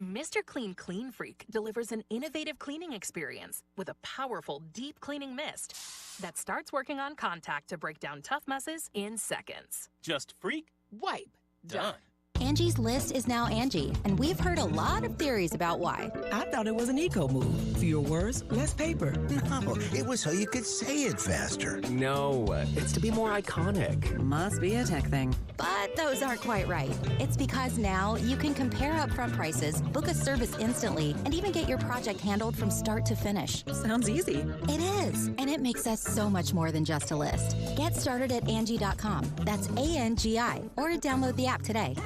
[SPEAKER 28] Mr. Clean Clean Freak delivers an innovative cleaning experience with a powerful deep cleaning mist that starts working on contact to break down tough messes in seconds.
[SPEAKER 26] Just freak,
[SPEAKER 27] wipe,
[SPEAKER 26] done.
[SPEAKER 29] Angie's List is now Angie, and we've heard a lot of theories about why.
[SPEAKER 30] I thought it was an eco move. Fewer words, less paper.
[SPEAKER 31] No, it was so you could say it faster.
[SPEAKER 32] No, it's to be more iconic.
[SPEAKER 29] Must be a tech thing. But those aren't quite right. It's because now you can compare upfront prices, book a service instantly, and even get your project handled from start to finish.
[SPEAKER 30] Sounds easy.
[SPEAKER 29] It is, and it makes us so much more than just a list. Get started at Angie.com. That's ANGI, or download the app today.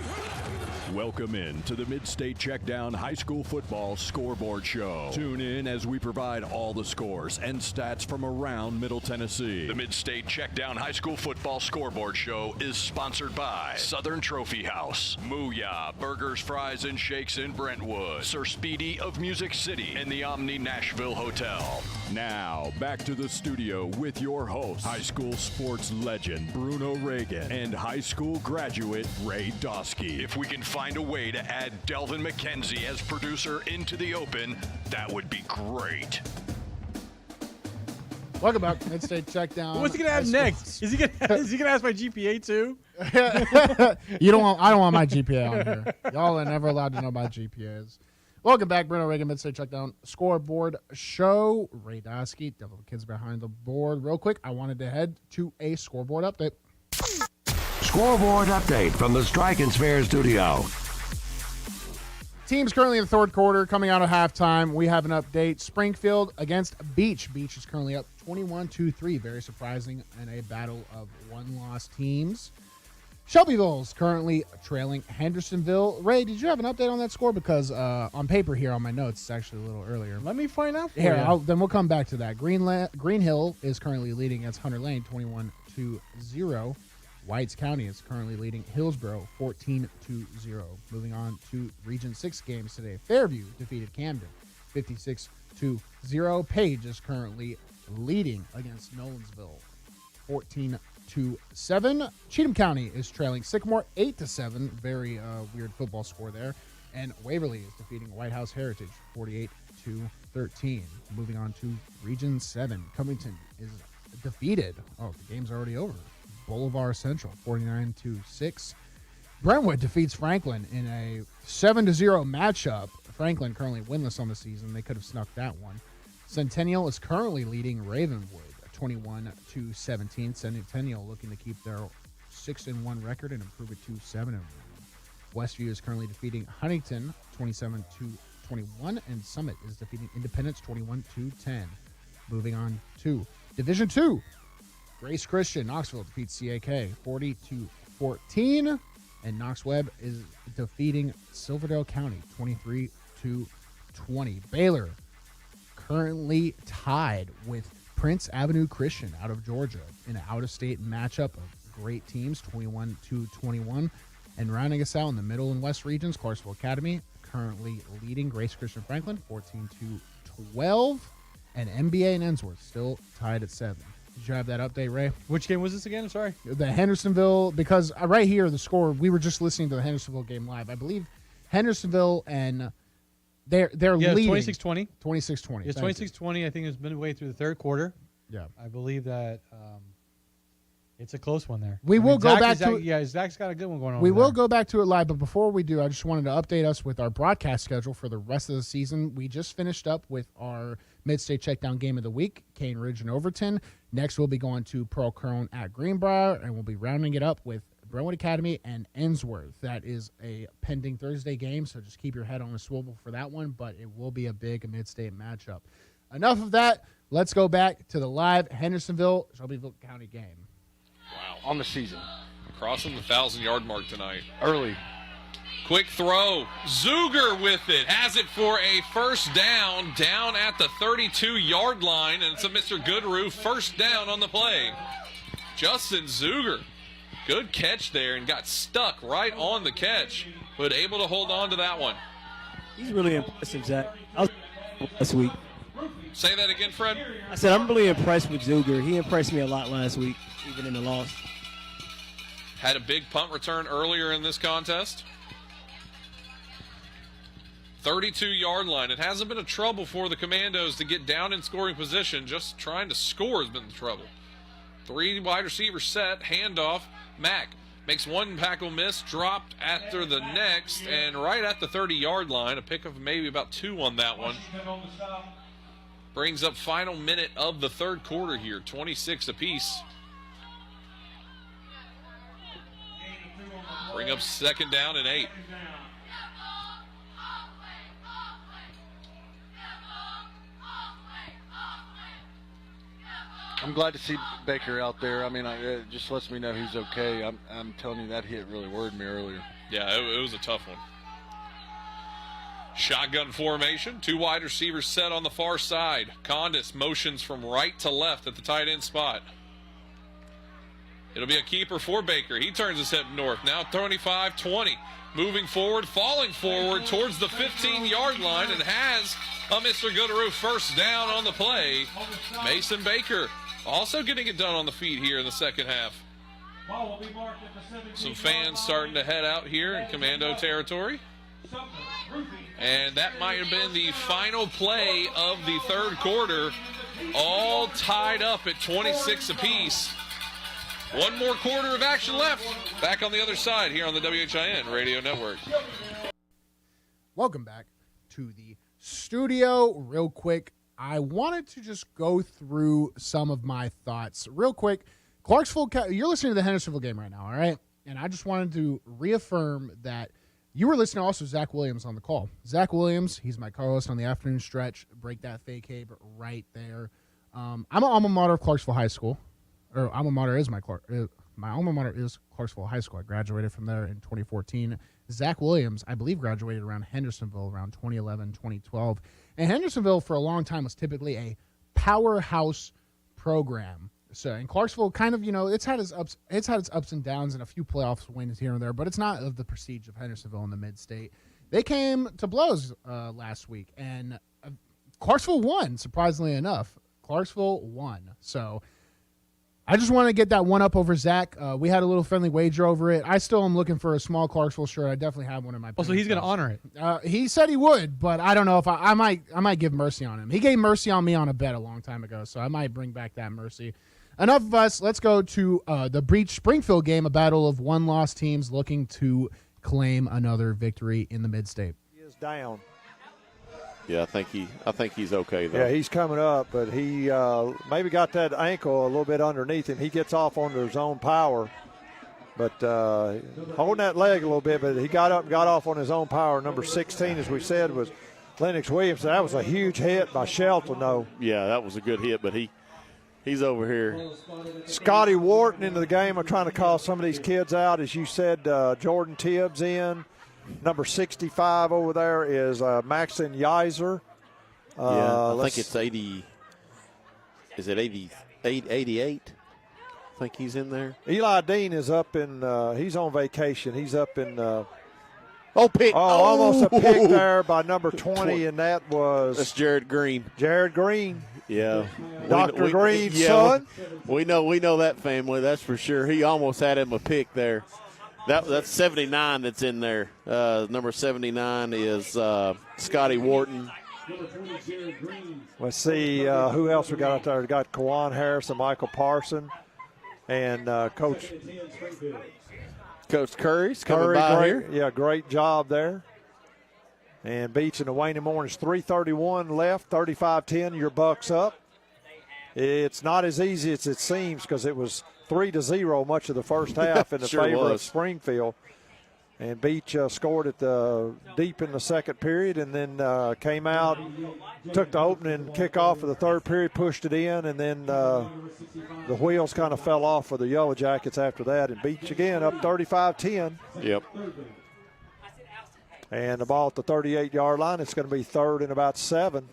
[SPEAKER 6] Welcome in to the Mid-State Checkdown High School Football Scoreboard Show. Tune in as we provide all the scores and stats from around Middle Tennessee. The Mid-State Checkdown High School Football Scoreboard Show is sponsored by Southern Trophy House, Mooyah Burgers, Fries, and Shakes in Brentwood, Sir Speedy of Music City, and the Omni Nashville Hotel. Now, back to the studio with your hosts, high school sports legend Bruno Reagan and high school graduate Ray Dosky. If we can find a way to add Delvin McKenzie as producer into the open, that would be great.
[SPEAKER 7] Welcome back to Mid-State Checkdown.
[SPEAKER 3] What's he gonna have next? Is he gonna ask my GPA too?
[SPEAKER 7] I don't want my GPA on here. Y'all are never allowed to know my GPAs. Welcome back, Bruno Reagan, Mid-State Checkdown Scoreboard Show. Ray Dosky, Devil Kids behind the board. Real quick, I wanted to head to a scoreboard update.
[SPEAKER 8] Scoreboard update from the Strike and Spare studio.
[SPEAKER 7] Teams currently in the third quarter, coming out of halftime. We have an update. Springfield against Beach. Beach is currently up 21-3. Very surprising in a battle of one-loss teams. Shelbyville is currently trailing Hendersonville. Ray, did you have an update on that score? Because on paper here on my notes, it's actually a little earlier.
[SPEAKER 3] Let me find out for
[SPEAKER 7] Here,
[SPEAKER 3] you.
[SPEAKER 7] then we'll come back to that. Green Hill is currently leading against Hunter Lane 21-0. Whites County is currently leading Hillsborough 14-0. Moving on to Region 6 games today. Fairview defeated Camden 56-0. Page is currently leading against Nolensville 14-7. Cheatham County is trailing Sycamore 8-7. Very weird football score there. And Waverly is defeating White House Heritage 48-13. Moving on to Region 7. Covington is defeated. Oh, the game's already over. Bolivar Central 49-6. Brentwood defeats Franklin in a 7-0 matchup. Franklin currently winless on the season. They could have snuck that one. Centennial is currently leading Ravenwood 21-17. Centennial looking to keep their 6-1 record and improve it to 7-1. Westview is currently defeating Huntington 27-21, and Summit is defeating Independence 21-10. Moving on to Division 2. Grace Christian Knoxville defeats CAK 40-14, and Knox Webb is defeating Silverdale County 23-20. Baylor currently tied with Prince Avenue Christian out of Georgia in an out-of-state matchup of great teams, 21-21. And rounding us out in the middle and west regions, Clarksville Academy currently leading Grace Christian Franklin 14-12, and MBA and Ensworth still tied at 7. Did you have that update, Ray?
[SPEAKER 3] Which game was this again? Sorry.
[SPEAKER 7] The Hendersonville, because right here, the score, we were just listening to the Hendersonville game live. I believe Hendersonville and they're leading.
[SPEAKER 3] 26-20.
[SPEAKER 7] 26-20.
[SPEAKER 3] It's 26-20. I think it's midway through the third quarter.
[SPEAKER 7] Yeah.
[SPEAKER 3] I believe that it's a close one there.
[SPEAKER 7] We will go back to it.
[SPEAKER 3] Yeah, Zach's got a good one going on.
[SPEAKER 7] We will go back to it live, but before we do, I just wanted to update us with our broadcast schedule for the rest of the season. We just finished up with our Mid-State Checkdown Game of the Week, Cane Ridge and Overton. Next, we'll be going to Pearl Crone at Greenbrier, and we'll be rounding it up with Brentwood Academy and Ensworth. That is a pending Thursday game, so just keep your head on a swivel for that one, but it will be a big Mid-State matchup. Enough of that. Let's go back to the live Hendersonville-Shelbyville County game.
[SPEAKER 4] Wow. On the season. Crossing the 1,000-yard mark tonight.
[SPEAKER 19] Early.
[SPEAKER 4] Quick throw. Zuger with it. Has it for a first down at the 32-yard line. And it's a Mr. Goodrue first down on the play. Justin Zuger. Good catch there and got stuck right on the catch, but able to hold on to that one.
[SPEAKER 5] He's really impressive, Zach. I was last week.
[SPEAKER 4] Say that again, Fred.
[SPEAKER 5] I said I'm really impressed with Zuger. He impressed me a lot last week, even in the loss.
[SPEAKER 4] Had a big punt return earlier in this contest. 32-yard line. It hasn't been a trouble for the Commandos to get down in scoring position. Just trying to score has been the trouble. 3 wide receivers set. Handoff. Mack makes one tackle miss. Dropped after the next. And right at the 30-yard line. A pick of maybe about 2 on that one. Brings up final minute of the third quarter here. 26 apiece. Bring up second down and 8.
[SPEAKER 19] I'm glad to see Baker out there. I mean, it just lets me know he's okay. I'm telling you, that hit really worried me earlier.
[SPEAKER 4] Yeah, it was a tough one. Shotgun formation. 2 wide receivers set on the far side. Condis motions from right to left at the tight end spot. It'll be a keeper for Baker. He turns his head north. Now 25-20. Moving forward, falling forward towards the 15-yard line, and has a Mr. Goodaroo first down on the play. Mason Baker also getting it done on the feet here in the second half. Some fans starting to head out here in Commando territory. And that might have been the final play of the third quarter, all tied up at 26 apiece. One more quarter of action left. Back on the other side here on the WHIN Radio Network.
[SPEAKER 7] Welcome back to the studio. Real quick, I wanted to just go through some of my thoughts. Real quick, Clarksville, you're listening to the Hendersonville game right now, all right? And I just wanted to reaffirm that you were listening also to Zach Williams on the call. Zach Williams, he's my co-host on the afternoon stretch. Break that fake Abe right there. I'm an alma mater of Clarksville High School. Or alma mater is my alma mater is Clarksville High School. I graduated from there in 2014. Zach Williams, I believe, graduated around Hendersonville around 2011, 2012. And Hendersonville for a long time was typically a powerhouse program. So in Clarksville, kind of, it's had its ups and downs and a few playoffs wins here and there, but it's not of the prestige of Hendersonville in the mid-state. They came to blows last week, and Clarksville won, surprisingly enough. Clarksville won. So I just want to get that one up over Zach. We had a little friendly wager over it. I still am looking for a small Clarksville shirt. I definitely have one in my.
[SPEAKER 3] Oh, so he's going to honor
[SPEAKER 7] it. He said he would, but I don't know if I might give mercy on him. He gave mercy on me on a bet a long time ago, so I might bring back that mercy. Enough of us. Let's go to the Breach Springfield game, a battle of one-loss teams looking to claim another victory in the mid-state.
[SPEAKER 2] He is down.
[SPEAKER 9] Yeah, I think he's okay though.
[SPEAKER 2] Yeah, he's coming up, but he maybe got that ankle a little bit underneath him. He gets off onto his own power, but holding that leg a little bit. But he got up and got off on his own power. Number 16, as we said, was Lennox Williams. That was a huge hit by Shelton, though.
[SPEAKER 9] Yeah, that was a good hit, but he's over here.
[SPEAKER 2] Scotty Wharton into the game. I'm trying to call some of these kids out, as you said. Jordan Tibbs in. Number 65 over there is Maxon Yiser.
[SPEAKER 9] I think it's 80. Is it 88? I think he's in there.
[SPEAKER 2] Eli Dean is up in. He's on vacation. He's up in.
[SPEAKER 9] Pick!
[SPEAKER 2] Almost a pick there by number 20, and that's
[SPEAKER 9] Jared Green.
[SPEAKER 2] Jared Green.
[SPEAKER 9] Yeah,
[SPEAKER 2] Dr. Green's son.
[SPEAKER 9] We know that family. That's for sure. He almost had him a pick there. That's 79 that's in there. Number 79 is Scotty Wharton.
[SPEAKER 2] Let's see who else we got out there. We got Kawan Harris and Michael Parson, and Coach
[SPEAKER 9] Curry's coming by here.
[SPEAKER 2] Yeah, great job there. And Beach and the Wayne Mornings, 3:31 left, 35-10. Your Bucks up. It's not as easy as it seems because it was 3-0 much of the first half in the
[SPEAKER 9] Sure
[SPEAKER 2] favor
[SPEAKER 9] was.
[SPEAKER 2] of Springfield. And Beach scored at deep in the second period, and then came out, took the opening kickoff of the third period, pushed it in, and then the wheels kind of fell off for the Yellow Jackets after that. And Beach again up 35-10.
[SPEAKER 9] Yep.
[SPEAKER 2] And the ball at the 38-yard line. It's going to be third and about 7.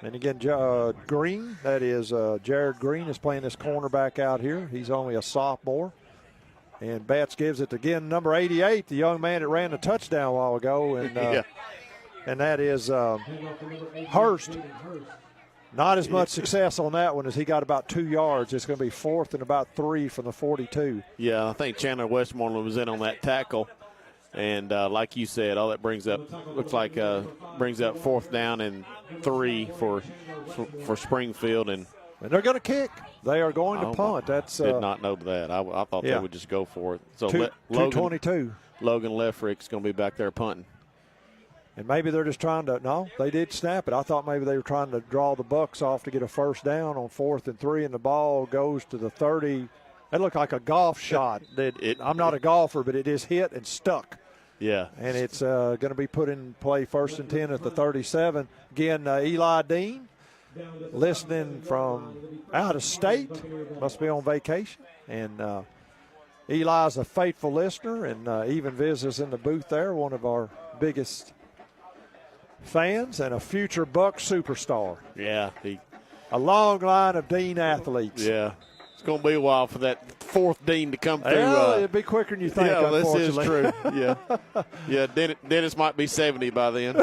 [SPEAKER 2] And again, Green, that is Jared Green, is playing this cornerback out here. He's only a sophomore. And Betts gives it again, number 88, the young man that ran the touchdown a while ago. And and that is Hurst. Not as much success on that one as he got about 2 yards. It's going to be fourth and about 3 from the 42.
[SPEAKER 9] Yeah, I think Chandler Westmoreland was in on that tackle. And like you said, all that brings up fourth down and 3 for Springfield, and
[SPEAKER 2] they're going to kick. They are going to punt. That's
[SPEAKER 9] did not know that. I thought they would just go for it. So
[SPEAKER 2] 2:22.
[SPEAKER 9] Logan Leffrick's going to be back there punting.
[SPEAKER 2] And maybe they're just trying to. No, they did snap it. I thought maybe they were trying to draw the Bucks off to get a first down on 4th and 3, and the ball goes to the 30. It looked like a golf shot. I'm not a golfer, but it is hit and stuck.
[SPEAKER 9] Yeah.
[SPEAKER 2] And it's going to be put in play 1st and 10 at the 37. Again, Eli Dean listening from out of state, must be on vacation. And Eli's a faithful listener and even visits in the booth there, one of our biggest fans and a future Buck superstar.
[SPEAKER 9] Yeah.
[SPEAKER 2] A long line of Dean athletes.
[SPEAKER 9] Yeah. It's going to be a while for that fourth Dean to come through.
[SPEAKER 2] Well, it'll be quicker than you think,
[SPEAKER 9] yeah,
[SPEAKER 2] unfortunately.
[SPEAKER 9] this is true. Yeah. Yeah, Dennis might be 70 by then.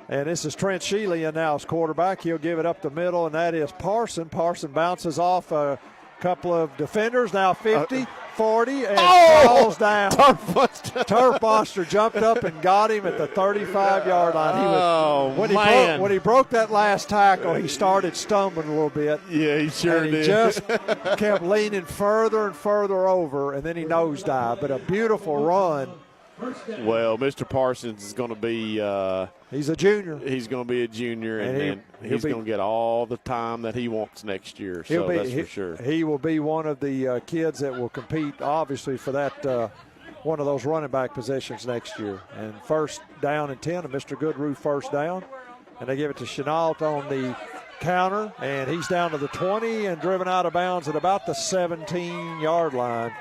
[SPEAKER 2] And this is Trent Sheely in now as quarterback. He'll give it up the middle, and that is Parson. Parson bounces off a couple of defenders, now 50, 40, and falls down. Turf Monster jumped up and got him at the 35-yard line. When he broke that last tackle, he started stumbling a little bit.
[SPEAKER 9] Yeah, he sure
[SPEAKER 2] and
[SPEAKER 9] did.
[SPEAKER 2] He just kept leaning further and further over, and then he nosedived. But a beautiful run.
[SPEAKER 9] Well, Mr. Parsons is going to be
[SPEAKER 2] he's a junior.
[SPEAKER 9] He's going to be a junior, and he's going to get all the time that he wants next year. So that's for sure.
[SPEAKER 2] He will be one of the kids that will compete, obviously, for that one of those running back positions next year. And first down and 10, and Mr. Goodrue first down. And they give it to Chenault on the counter, and he's down to the 20 and driven out of bounds at about the 17-yard line.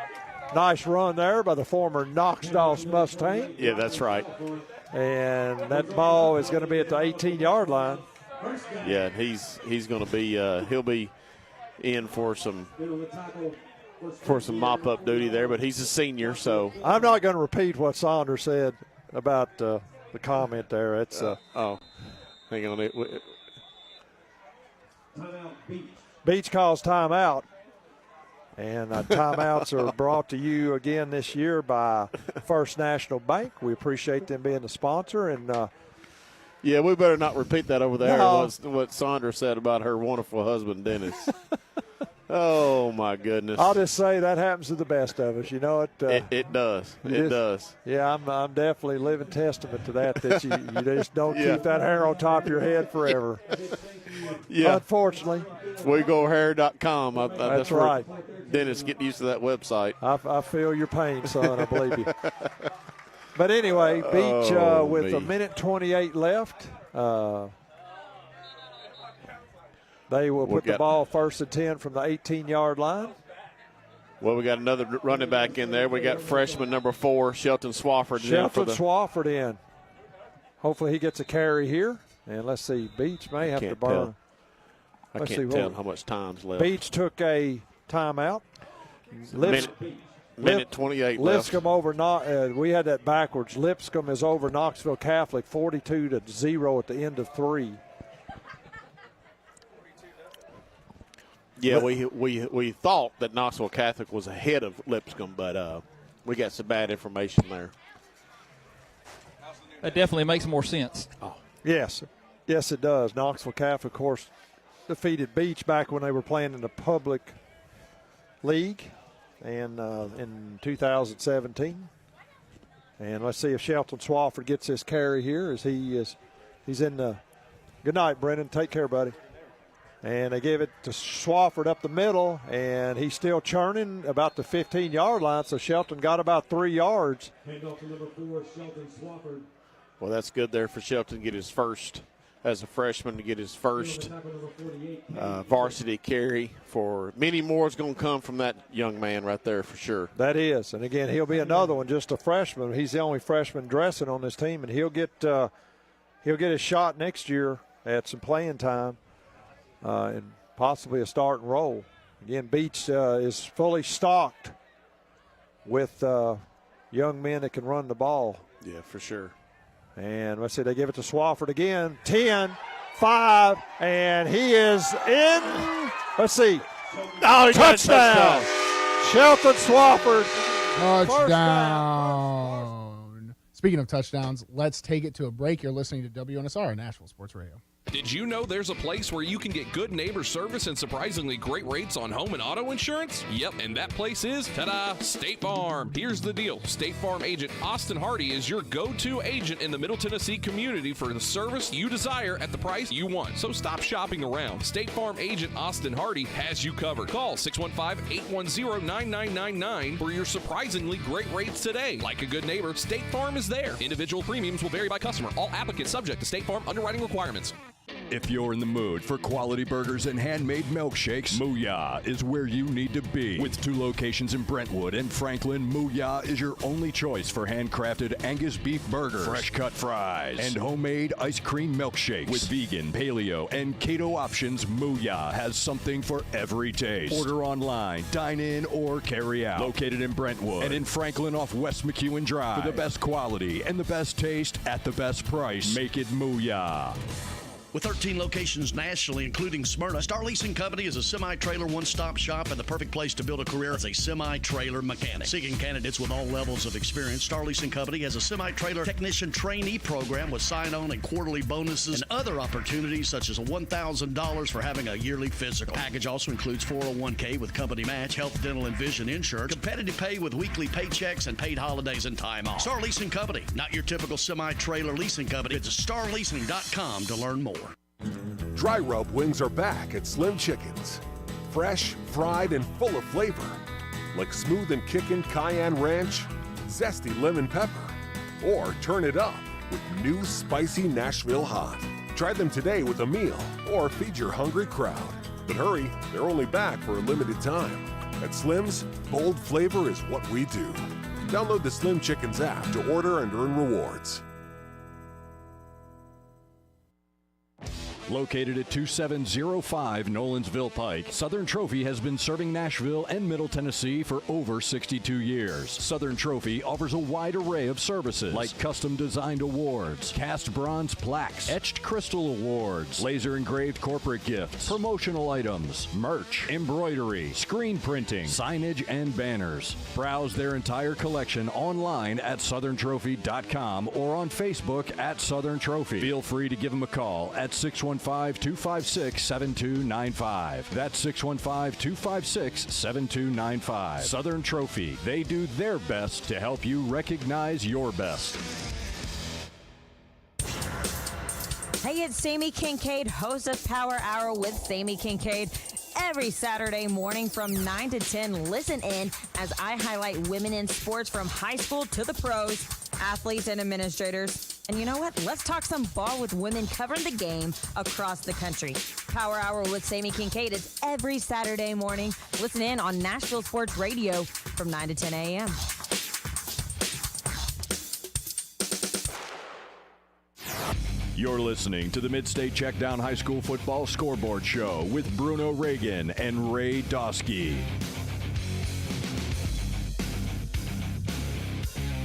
[SPEAKER 2] Nice run there by the former Knoxdale Mustang.
[SPEAKER 9] Yeah, that's right.
[SPEAKER 2] And that ball is going to be at the 18-yard line.
[SPEAKER 9] Yeah, he's going to be he'll be in for some mop-up duty there, but he's a senior, so.
[SPEAKER 2] I'm not going to repeat what Saunders said about the comment there. It's
[SPEAKER 9] hang on.
[SPEAKER 2] Beach calls timeout. And timeouts are brought to you again this year by First National Bank. We appreciate them being the sponsor. And
[SPEAKER 9] yeah, we better not repeat that over there.
[SPEAKER 2] No.
[SPEAKER 9] What Sandra said about her wonderful husband, Dennis. Oh, my goodness.
[SPEAKER 2] I'll just say that happens to the best of us. You know it.
[SPEAKER 9] It does. It does.
[SPEAKER 2] Yeah, I'm definitely living testament to that you just don't keep that hair on top of your head forever.
[SPEAKER 9] Yeah.
[SPEAKER 2] Unfortunately.
[SPEAKER 9] WeGoHair.com.
[SPEAKER 2] That's right.
[SPEAKER 9] Dennis, get used to that website.
[SPEAKER 2] I feel your pain, son. I believe you. But anyway, Beach with a minute 28 left. They will put the ball first and 10 from the 18-yard line.
[SPEAKER 9] Well, we got another running back in there. We got freshman number 4, Shelton Swafford.
[SPEAKER 2] Swafford in. Hopefully he gets a carry here. And let's see, Beach may have to burn.
[SPEAKER 9] I can't tell how much time's left.
[SPEAKER 2] Beach took a timeout.
[SPEAKER 9] Minute 28 left.
[SPEAKER 2] Lipscomb over. We had that backwards. Lipscomb is over Knoxville Catholic 42-0 at the end of 3.
[SPEAKER 9] Yeah, we thought that Knoxville Catholic was ahead of Lipscomb, but we got some bad information there.
[SPEAKER 10] That definitely makes more sense.
[SPEAKER 2] Oh. Yes, it does. Knoxville Catholic, of course, defeated Beach back when they were playing in the public league and in 2017. And let's see if Shelton Swafford gets this carry here as he's in the – good night, Brennan. Take care, buddy. And they give it to Swafford up the middle, and he's still churning about the 15-yard line, so Shelton got about 3 yards.
[SPEAKER 11] Hand off to number 4, Shelton Swafford.
[SPEAKER 9] Well, that's good there for Shelton to get his first, as a freshman, to get his first varsity carry. For many more is going to come from that young man right there for sure.
[SPEAKER 2] That is. And, again, he'll be another one, just a freshman. He's the only freshman dressing on this team, and he'll get a shot next year at some playing time. And possibly a starting role. Again, Beach is fully stocked with young men that can run the ball.
[SPEAKER 9] Yeah, for sure.
[SPEAKER 2] And let's see, they give it to Swafford again. 10, 5, and he is in. Let's see.
[SPEAKER 9] Oh, he
[SPEAKER 2] touchdown. Shelton Swafford.
[SPEAKER 7] Touchdown. Speaking of touchdowns, let's take it to a break. You're listening to WNSR, Nashville Sports Radio.
[SPEAKER 12] Did you know there's a place where you can get good neighbor service and surprisingly great rates on home and auto insurance? Yep, and that place is, ta-da, State Farm. Here's the deal. State Farm agent Austin Hardy is your go-to agent in the Middle Tennessee community for the service you desire at the price you want. So stop shopping around. State Farm agent Austin Hardy has you covered. Call 615-810-9999 for your surprisingly great rates today. Like a good neighbor, State Farm is there. Individual premiums will vary by customer. All applicants subject to State Farm underwriting requirements.
[SPEAKER 6] If you're in the mood for quality burgers and handmade milkshakes, Mooyah is where you need to be. With 2 locations in Brentwood and Franklin, Mooyah is your only choice for handcrafted Angus beef burgers, fresh cut fries, and homemade ice cream milkshakes. With vegan, paleo, and keto options, Mooyah has something for every taste. Order online, dine in, or carry out. Located in Brentwood and in Franklin off West McEwen Drive. For the best quality and the best taste at the best price, make it Mooyah.
[SPEAKER 10] With 13 locations nationally, including Smyrna, Star Leasing Company is a semi-trailer one-stop shop and the perfect place to build a career as a semi-trailer mechanic. Seeking candidates with all levels of experience, Star Leasing Company has a semi-trailer technician trainee program with sign-on and quarterly bonuses and other opportunities such as $1,000 for having a yearly physical. Package also includes 401k with company match, health, dental, and vision insurance, competitive pay with weekly paychecks, and paid holidays and time off. Star Leasing Company, not your typical semi-trailer leasing company. Visit starleasing.com to learn more.
[SPEAKER 13] Dry rub wings are back at Slim Chickens. Fresh, fried, and full of flavor. Like smooth and kickin' cayenne ranch, zesty lemon pepper, or turn it up with new spicy Nashville hot. Try them today with a meal or feed your hungry crowd. But hurry, they're only back for a limited time. At Slim's, bold flavor is what we do. Download the Slim Chickens app to order and earn rewards.
[SPEAKER 6] Located at 2705 Nolensville Pike, Southern Trophy has been serving Nashville and Middle Tennessee for over 62 years. Southern Trophy offers a wide array of services like custom-designed awards, cast bronze plaques, etched crystal awards, laser-engraved corporate gifts, promotional items, merch, embroidery, screen printing, signage, and banners. Browse their entire collection online at southerntrophy.com or on Facebook at Southern Trophy. Feel free to give them a call at 615-256-7295. That's 615-256-7295. Southern Trophy. They do their best to help you recognize your best.
[SPEAKER 14] Hey, it's Sammy Kincaid, host of Power Hour with Sammy Kincaid. Every Saturday morning from 9 to 10, listen in as I highlight women in sports from high school to the pros, athletes and administrators. And you know what? Let's talk some ball with women covering the game across the country. Power Hour with Sammy Kincaid is every Saturday morning. Listen in on Nashville Sports Radio from 9 to 10 a.m.
[SPEAKER 6] You're listening to the Mid-State Checkdown High School Football Scoreboard Show with Bruno Reagan and Ray Dosky.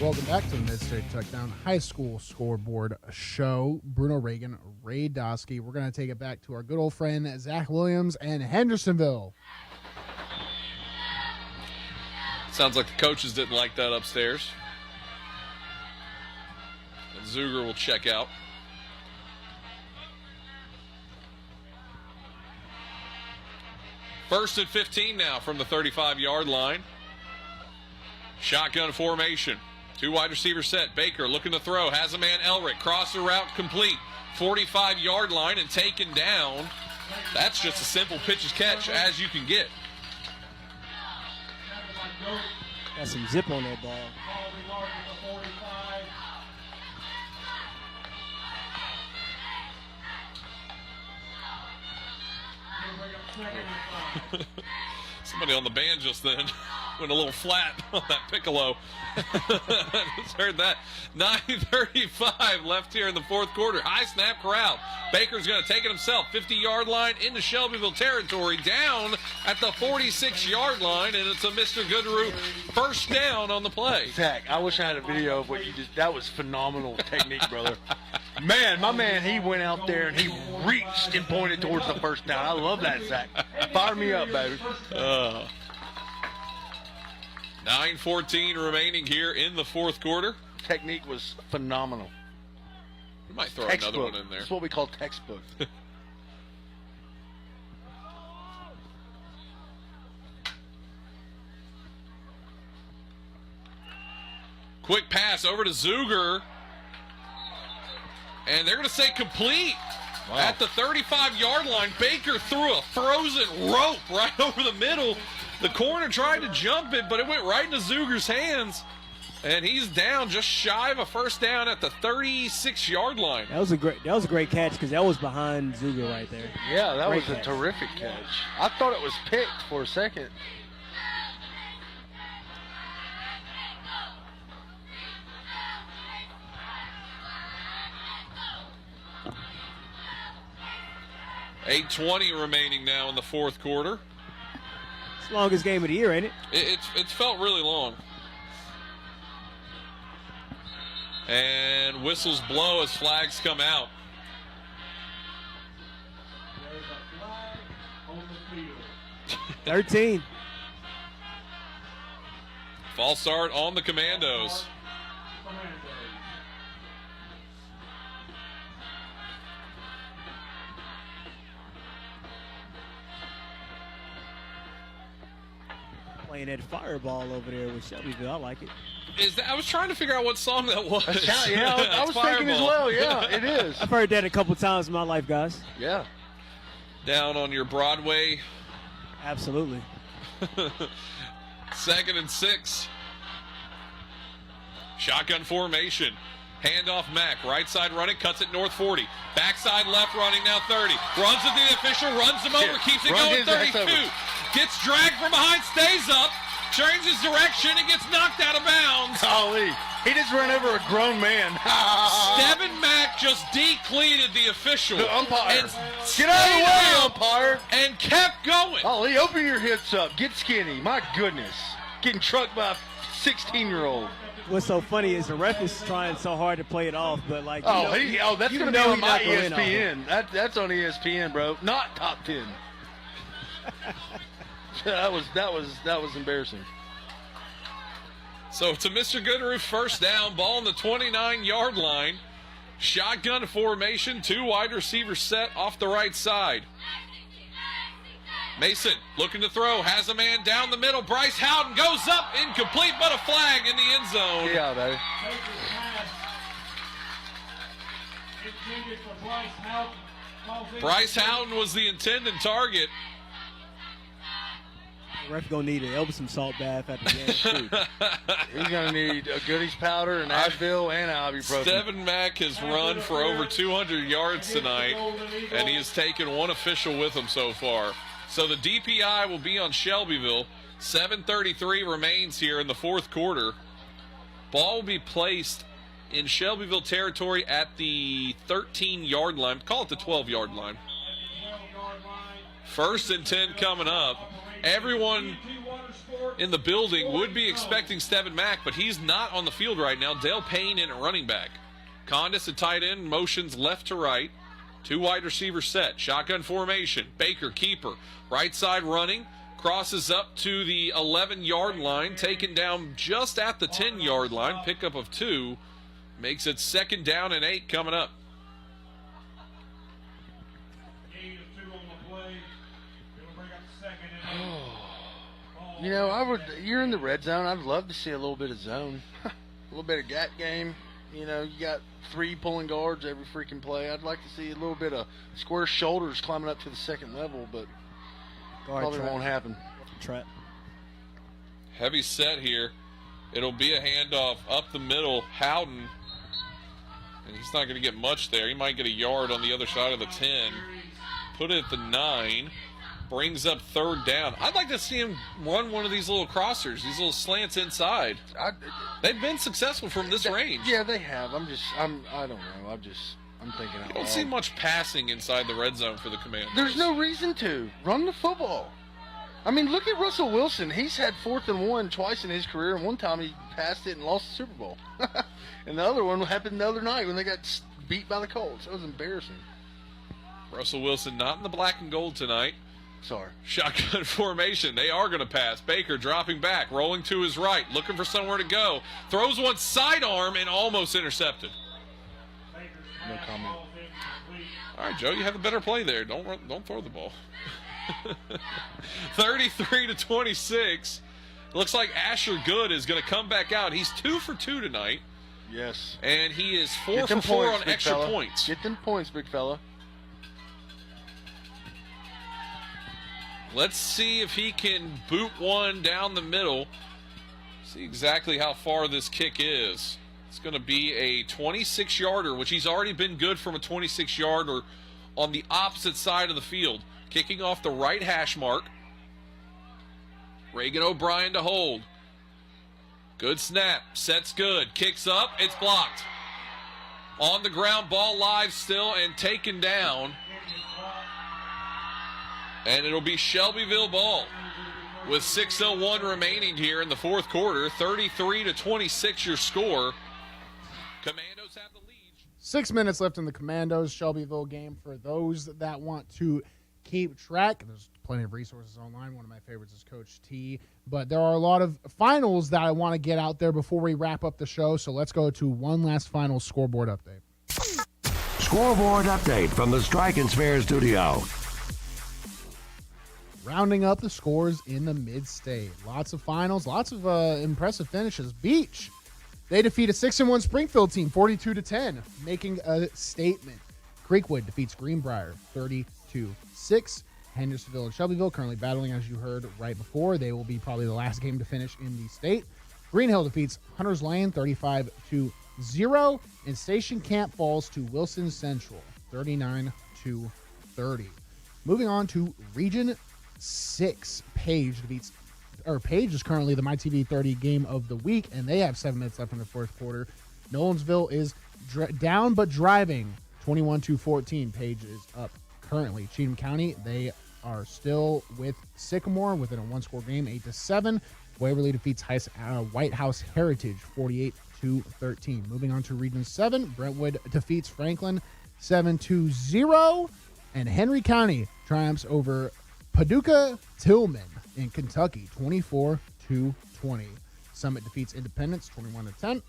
[SPEAKER 7] Welcome back to the Mid-State Checkdown High School Scoreboard Show. Bruno Reagan, Ray Dosky. We're going to take it back to our good old friend Zach Williams and Hendersonville.
[SPEAKER 4] Sounds like the coaches didn't like that upstairs. And Zuger will check out. First and 15 now from the 35-yard line. Shotgun formation. 2 wide receiver set. Baker looking to throw. Has a man Elric. Crosser route complete. 45-yard line and taken down. That's just a simple pitch catch as you can get.
[SPEAKER 5] Got some zip on that ball.
[SPEAKER 4] Somebody on the band just then went a little flat on that piccolo. Just heard that. 9:35 left here in the fourth quarter. High snap corral. Baker's going to take it himself. 50-yard line into Shelbyville territory. Down at the 46-yard line, and it's a Mr. Goodaroo first down on the play.
[SPEAKER 19] Zach, I wish I had a video of what you just. That was phenomenal technique, brother. Man, my man, he went out there and he reached and pointed towards the first down. I love that, Zach. Fire me up, baby.
[SPEAKER 4] 9:14 remaining here in the fourth quarter.
[SPEAKER 19] Technique was phenomenal.
[SPEAKER 4] We might throw
[SPEAKER 19] Textbook.
[SPEAKER 4] another one in there.
[SPEAKER 19] That's what we call textbook.
[SPEAKER 4] Quick pass over to Zuger. And they're going to say complete. Wow. At the 35-yard line. Baker threw a frozen rope right over the middle. The corner tried to jump it, but it went right into Zuger's hands. And he's down just shy of a first down at the 36-yard line.
[SPEAKER 5] That was a great catch because that was behind Zuger right there.
[SPEAKER 19] Yeah, that
[SPEAKER 5] Great
[SPEAKER 19] was
[SPEAKER 5] catch.
[SPEAKER 19] a terrific catch. I thought it was picked for a second.
[SPEAKER 4] $8:20 remaining now in the fourth quarter.
[SPEAKER 5] It's the longest game of the year, ain't it?
[SPEAKER 4] It's felt really long. And whistles blow as flags come out.
[SPEAKER 11] There's a flag on the field.
[SPEAKER 5] 13.
[SPEAKER 4] False start on the Commandos.
[SPEAKER 5] Playing that fireball over there with Shelbyville. I like it.
[SPEAKER 4] I was trying to figure out what song that was.
[SPEAKER 19] Yeah, I was thinking as well. Yeah, it is.
[SPEAKER 5] I've heard that a couple times in my life, guys.
[SPEAKER 19] Yeah.
[SPEAKER 4] Down on your Broadway.
[SPEAKER 5] Absolutely.
[SPEAKER 4] 2nd and 6. Shotgun formation. Handoff Mack. Right side running. Cuts it north 40. Backside left running now 30. Runs with the official. Runs him over. Keeps it going 32. Gets dragged from behind. Stays up. Changes direction and gets knocked out of bounds.
[SPEAKER 19] Golly. He just ran over a grown man.
[SPEAKER 4] Devin Mack just decleated the official.
[SPEAKER 19] The umpire.
[SPEAKER 4] And
[SPEAKER 19] Get out of the way,
[SPEAKER 4] stayed up
[SPEAKER 19] umpire.
[SPEAKER 4] And kept going.
[SPEAKER 19] Golly, open your hips up. Get skinny. My goodness. Getting trucked by a 16-year-old.
[SPEAKER 5] What's so funny is the ref is trying so hard to play it off, but like
[SPEAKER 19] That's
[SPEAKER 5] you
[SPEAKER 19] going to be
[SPEAKER 5] know
[SPEAKER 19] on
[SPEAKER 5] he's
[SPEAKER 19] my
[SPEAKER 5] not gonna win off it.
[SPEAKER 19] ESPN. That's on ESPN, bro. Not top 10. that was embarrassing.
[SPEAKER 4] So to Mr. Goodroof, first down, ball on the 29-yard line. Shotgun formation, 2 wide receivers set off the right side. Mason looking to throw, has a man down the middle. Bryce Howden goes up, incomplete, but a flag in the end zone.
[SPEAKER 19] Yeah, baby.
[SPEAKER 4] Bryce Howden was the intended target.
[SPEAKER 5] The ref gonna need an Epsom salt bath at the game.
[SPEAKER 19] He's going to need a Goodies powder and Advil and ibuprofen.
[SPEAKER 4] Devin Mack has run for over 200 yards tonight, and he has taken one official with him so far. So the DPI will be on Shelbyville. 7:33 remains here in the fourth quarter. Ball will be placed in Shelbyville territory at the 13-yard line. Call it the 12-yard line. 1st and 10 coming up. Everyone in the building would be expecting Devin Mack, but he's not on the field right now. Dale Payne in at running back. Condis at tight end, motions left to right. 2 wide receivers set. Shotgun formation. Baker, keeper. Right side running. Crosses up to the 11-yard line. Taken down just at the 10-yard line. Pickup of 2. Makes it 2nd down and 8 coming up.
[SPEAKER 19] You know, you're in the red zone. I'd love to see a little bit of zone. A little bit of gap game. You know, you got 3 pulling guards every freaking play. I'd like to see a little bit of square shoulders climbing up to the second level, but probably won't happen.
[SPEAKER 5] Trap.
[SPEAKER 4] Heavy set here. It'll be a handoff up the middle. Howden. And he's not going to get much there. He might get a yard on the other side of the 10. Put it at the 9. Brings up 3rd down. I'd like to see him run one of these little crossers, these little slants inside. They've been successful from this range.
[SPEAKER 19] Yeah, they have. I don't know. I'm thinking out
[SPEAKER 4] You don't
[SPEAKER 19] loud.
[SPEAKER 4] see much passing inside the red zone for the Commanders.
[SPEAKER 19] There's no reason to. Run the football. I mean, look at Russell Wilson. He's had 4th and 1 twice in his career, and one time he passed it and lost the Super Bowl. And the other one happened the other night when they got beat by the Colts. That was embarrassing.
[SPEAKER 4] Russell Wilson not in the black and gold tonight.
[SPEAKER 19] Sorry.
[SPEAKER 4] Shotgun formation. They are going to pass. Baker dropping back, rolling to his right, looking for somewhere to go. Throws one sidearm and almost intercepted.
[SPEAKER 19] No comment.
[SPEAKER 4] All right, Joe, you have a better play there. Don't throw the ball. 33-26. Looks like Asher Good is going to come back out. He's 2 for 2 tonight.
[SPEAKER 19] Yes.
[SPEAKER 4] And he is 4 for 4 on extra points.
[SPEAKER 19] Get them points, big fella.
[SPEAKER 4] Let's see if he can boot one down the middle. See See exactly how far this kick is. It's going to be a 26-yarder, which he's already been good from a 26-yarder on the opposite side of the field. Kicking off the right hash mark. Reagan O'Brien to hold. Good snap. Sets good. Kicks up. It's blocked. On the ground, ball live still and taken down. And it'll be Shelbyville ball with 6:01 remaining here in the fourth quarter. 33-26 your score. Commandos have the lead.
[SPEAKER 7] 6 minutes left in the Commandos Shelbyville game for those that want to keep track. There's plenty of resources online. One of my favorites is Coach T. But there are a lot of finals that I want to get out there before we wrap up the show. So let's go to one last final scoreboard update.
[SPEAKER 8] Scoreboard update from the Strike and Spare studio.
[SPEAKER 7] Rounding up the scores in the mid-state. Lots of finals, lots of impressive finishes. Beach, they defeat a 6-1 Springfield team 42-10, making a statement. Creekwood defeats Greenbrier 30-6. Hendersonville and Shelbyville currently battling, as you heard right before. They will be probably the last game to finish in the state. Greenhill defeats Hunters Lane 35-0, and Station Camp falls to Wilson Central 39-30. Moving on to Region 6, Page is currently the MyTV 30 game of the week, and they have 7 minutes left in the fourth quarter. Nolensville is down but driving 21-14. Page is up currently. Cheatham County, they are still with Sycamore within a one-score game, 8-7. Waverly defeats White House Heritage 48-13. Moving on to Region 7, Brentwood defeats Franklin 7-0, and Henry County triumphs over Paducah Tillman in Kentucky 24-20. Summit defeats Independence 21-10.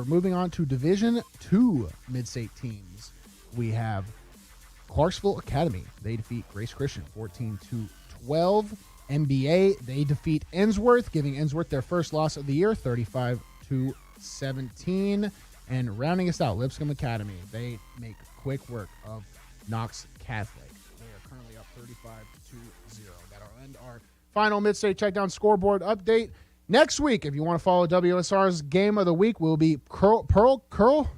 [SPEAKER 7] Moving on to Division 2 mid-state teams, we have Clarksville Academy. They defeat Grace Christian 14-12. NBA, they defeat Ensworth, giving Ensworth their first loss of the year 35-17. And rounding us out, Lipscomb Academy, they make quick work of Knox Catholic. They are currently up 35-0. That'll end our final mid-state checkdown scoreboard update. Next week, if you want to follow WSR's game of the week, will be Pearl Cone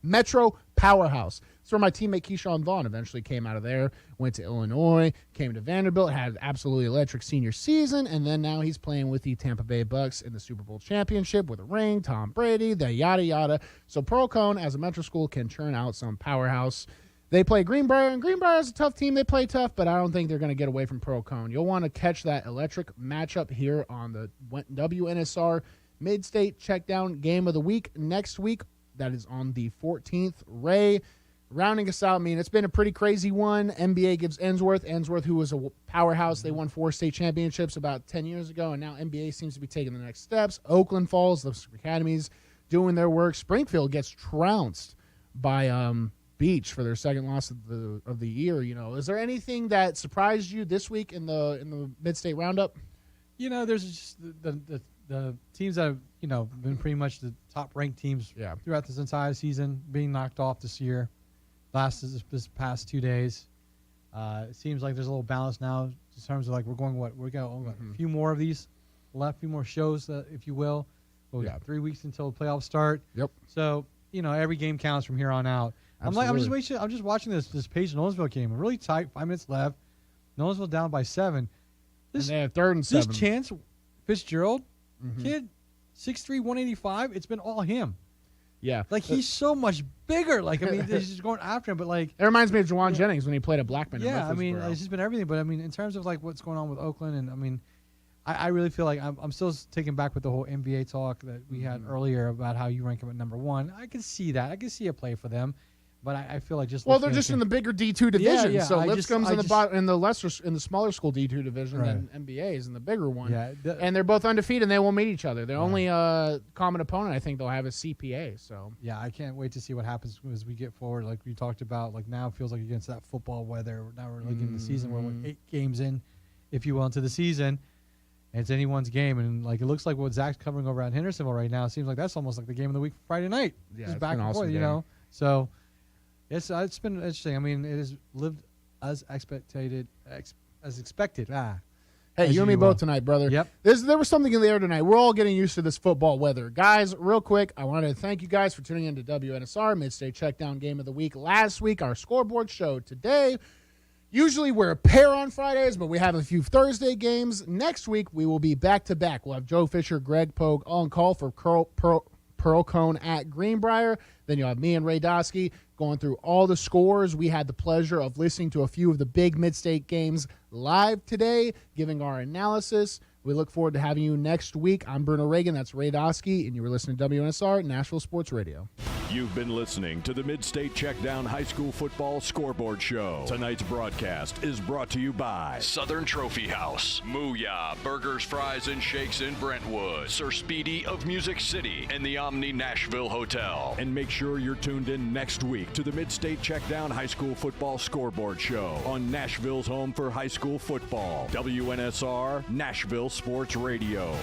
[SPEAKER 7] Metro Powerhouse. That's where my teammate Keyshawn Vaughn eventually came out of there, went to Illinois, came to Vanderbilt, had an absolutely electric senior season, and then now he's playing with the Tampa Bay Bucks in the Super Bowl championship with a ring, Tom Brady, the yada yada. So Pearl Cone, as a Metro school, can churn out some powerhouse. They play Greenbrier, and Greenbrier is a tough team. They play tough, but I don't think they're going to get away from Pearl Cone. You'll want to catch that electric matchup here on the WNSR Mid-State Checkdown Game of the Week next week. That is on the 14th. Ray, rounding us out, I mean, it's been a pretty crazy one. NBA gives Ensworth, who was a powerhouse. They won 4 state championships about 10 years ago, and now NBA seems to be taking the next steps. Oakland Falls, the academies doing their work. Springfield gets trounced by Beach for their second loss of the year. You know, is there anything that surprised you this week in the mid-state roundup?
[SPEAKER 3] You know, there's just the teams that have, you know, been pretty much the top-ranked teams throughout this entire season being knocked off this year. This past 2 days. It seems like there's a little balance now in terms of like we got a few more of these left, a few more shows, if you will. Well, we got 3 weeks until the playoffs start.
[SPEAKER 7] Yep.
[SPEAKER 3] So, you know, every game counts from here on out.
[SPEAKER 7] Absolutely.
[SPEAKER 3] I'm just watching this Page Nolensville game. Really tight, 5 minutes left. Nolensville down by 7.
[SPEAKER 7] And they have 3rd and 7.
[SPEAKER 3] This Chance Fitzgerald kid, 6'3", 185. It's been all him.
[SPEAKER 7] Yeah.
[SPEAKER 3] Like, he's so much bigger. Like, I mean, they're just going after him, but like.
[SPEAKER 7] It reminds me of Juwan Jennings when he played at Blackman.
[SPEAKER 3] Yeah, I mean, it's just been everything. But I mean, in terms of like what's going on with Oakland, and I mean, I really feel like I'm still taken back with the whole NBA talk that we had earlier about how you rank them at number 1. I can see that. I can see a play for them. But I feel like
[SPEAKER 7] they're just in the bigger D2 division.
[SPEAKER 3] Yeah,
[SPEAKER 7] so Lipscomb's in the smaller school D2 division, and NBA is in the bigger one.
[SPEAKER 3] Yeah,
[SPEAKER 7] and they're both undefeated, and they won't meet each other. Their only common opponent, I think, they'll have is CPA. So
[SPEAKER 3] yeah, I can't wait to see what happens as we get forward. Like we talked about, like now it feels like against that football weather. Now we're looking at the season. We're like 8 games in, if you will, into the season. And it's anyone's game, and like it looks like what Zach's covering over at Hendersonville right now. It seems like that's almost like the game of the week Friday night.
[SPEAKER 7] Yeah,
[SPEAKER 3] just back and forth, you know. So. It's been interesting. I mean, it has lived as expected as expected.
[SPEAKER 7] Hey,
[SPEAKER 3] As
[SPEAKER 7] you and me
[SPEAKER 3] usual.
[SPEAKER 7] both tonight, brother.
[SPEAKER 3] Yep.
[SPEAKER 7] There was something in the air tonight. We're all getting used to this football weather. Guys, real quick, I wanted to thank you guys for tuning in to WNSR, Mid-State Checkdown Game of the Week. Last week, our scoreboard show. Today, usually we're a pair on Fridays, but we have a few Thursday games. Next week, we will be back-to-back. We'll have Joe Fisher, Greg Pogue on call for Pearl Cone at Greenbrier. Then you'll have me and Ray Dosky going through all the scores. We had the pleasure of listening to a few of the big mid-state games live today, giving our analysis. We look forward to having you next week. I'm Bruno Reagan. That's Ray Dosky, and you were listening to WNSR, Nashville Sports Radio.
[SPEAKER 6] You've been listening to the Mid-State Checkdown High School Football Scoreboard Show. Tonight's broadcast is brought to you by Southern Trophy House, Mooyah Burgers, Fries, and Shakes in Brentwood, Sir Speedy of Music City, and the Omni Nashville Hotel. And make sure you're tuned in next week to the Mid-State Checkdown High School Football Scoreboard Show on Nashville's home for high school football, WNSR, Nashville Sports Radio.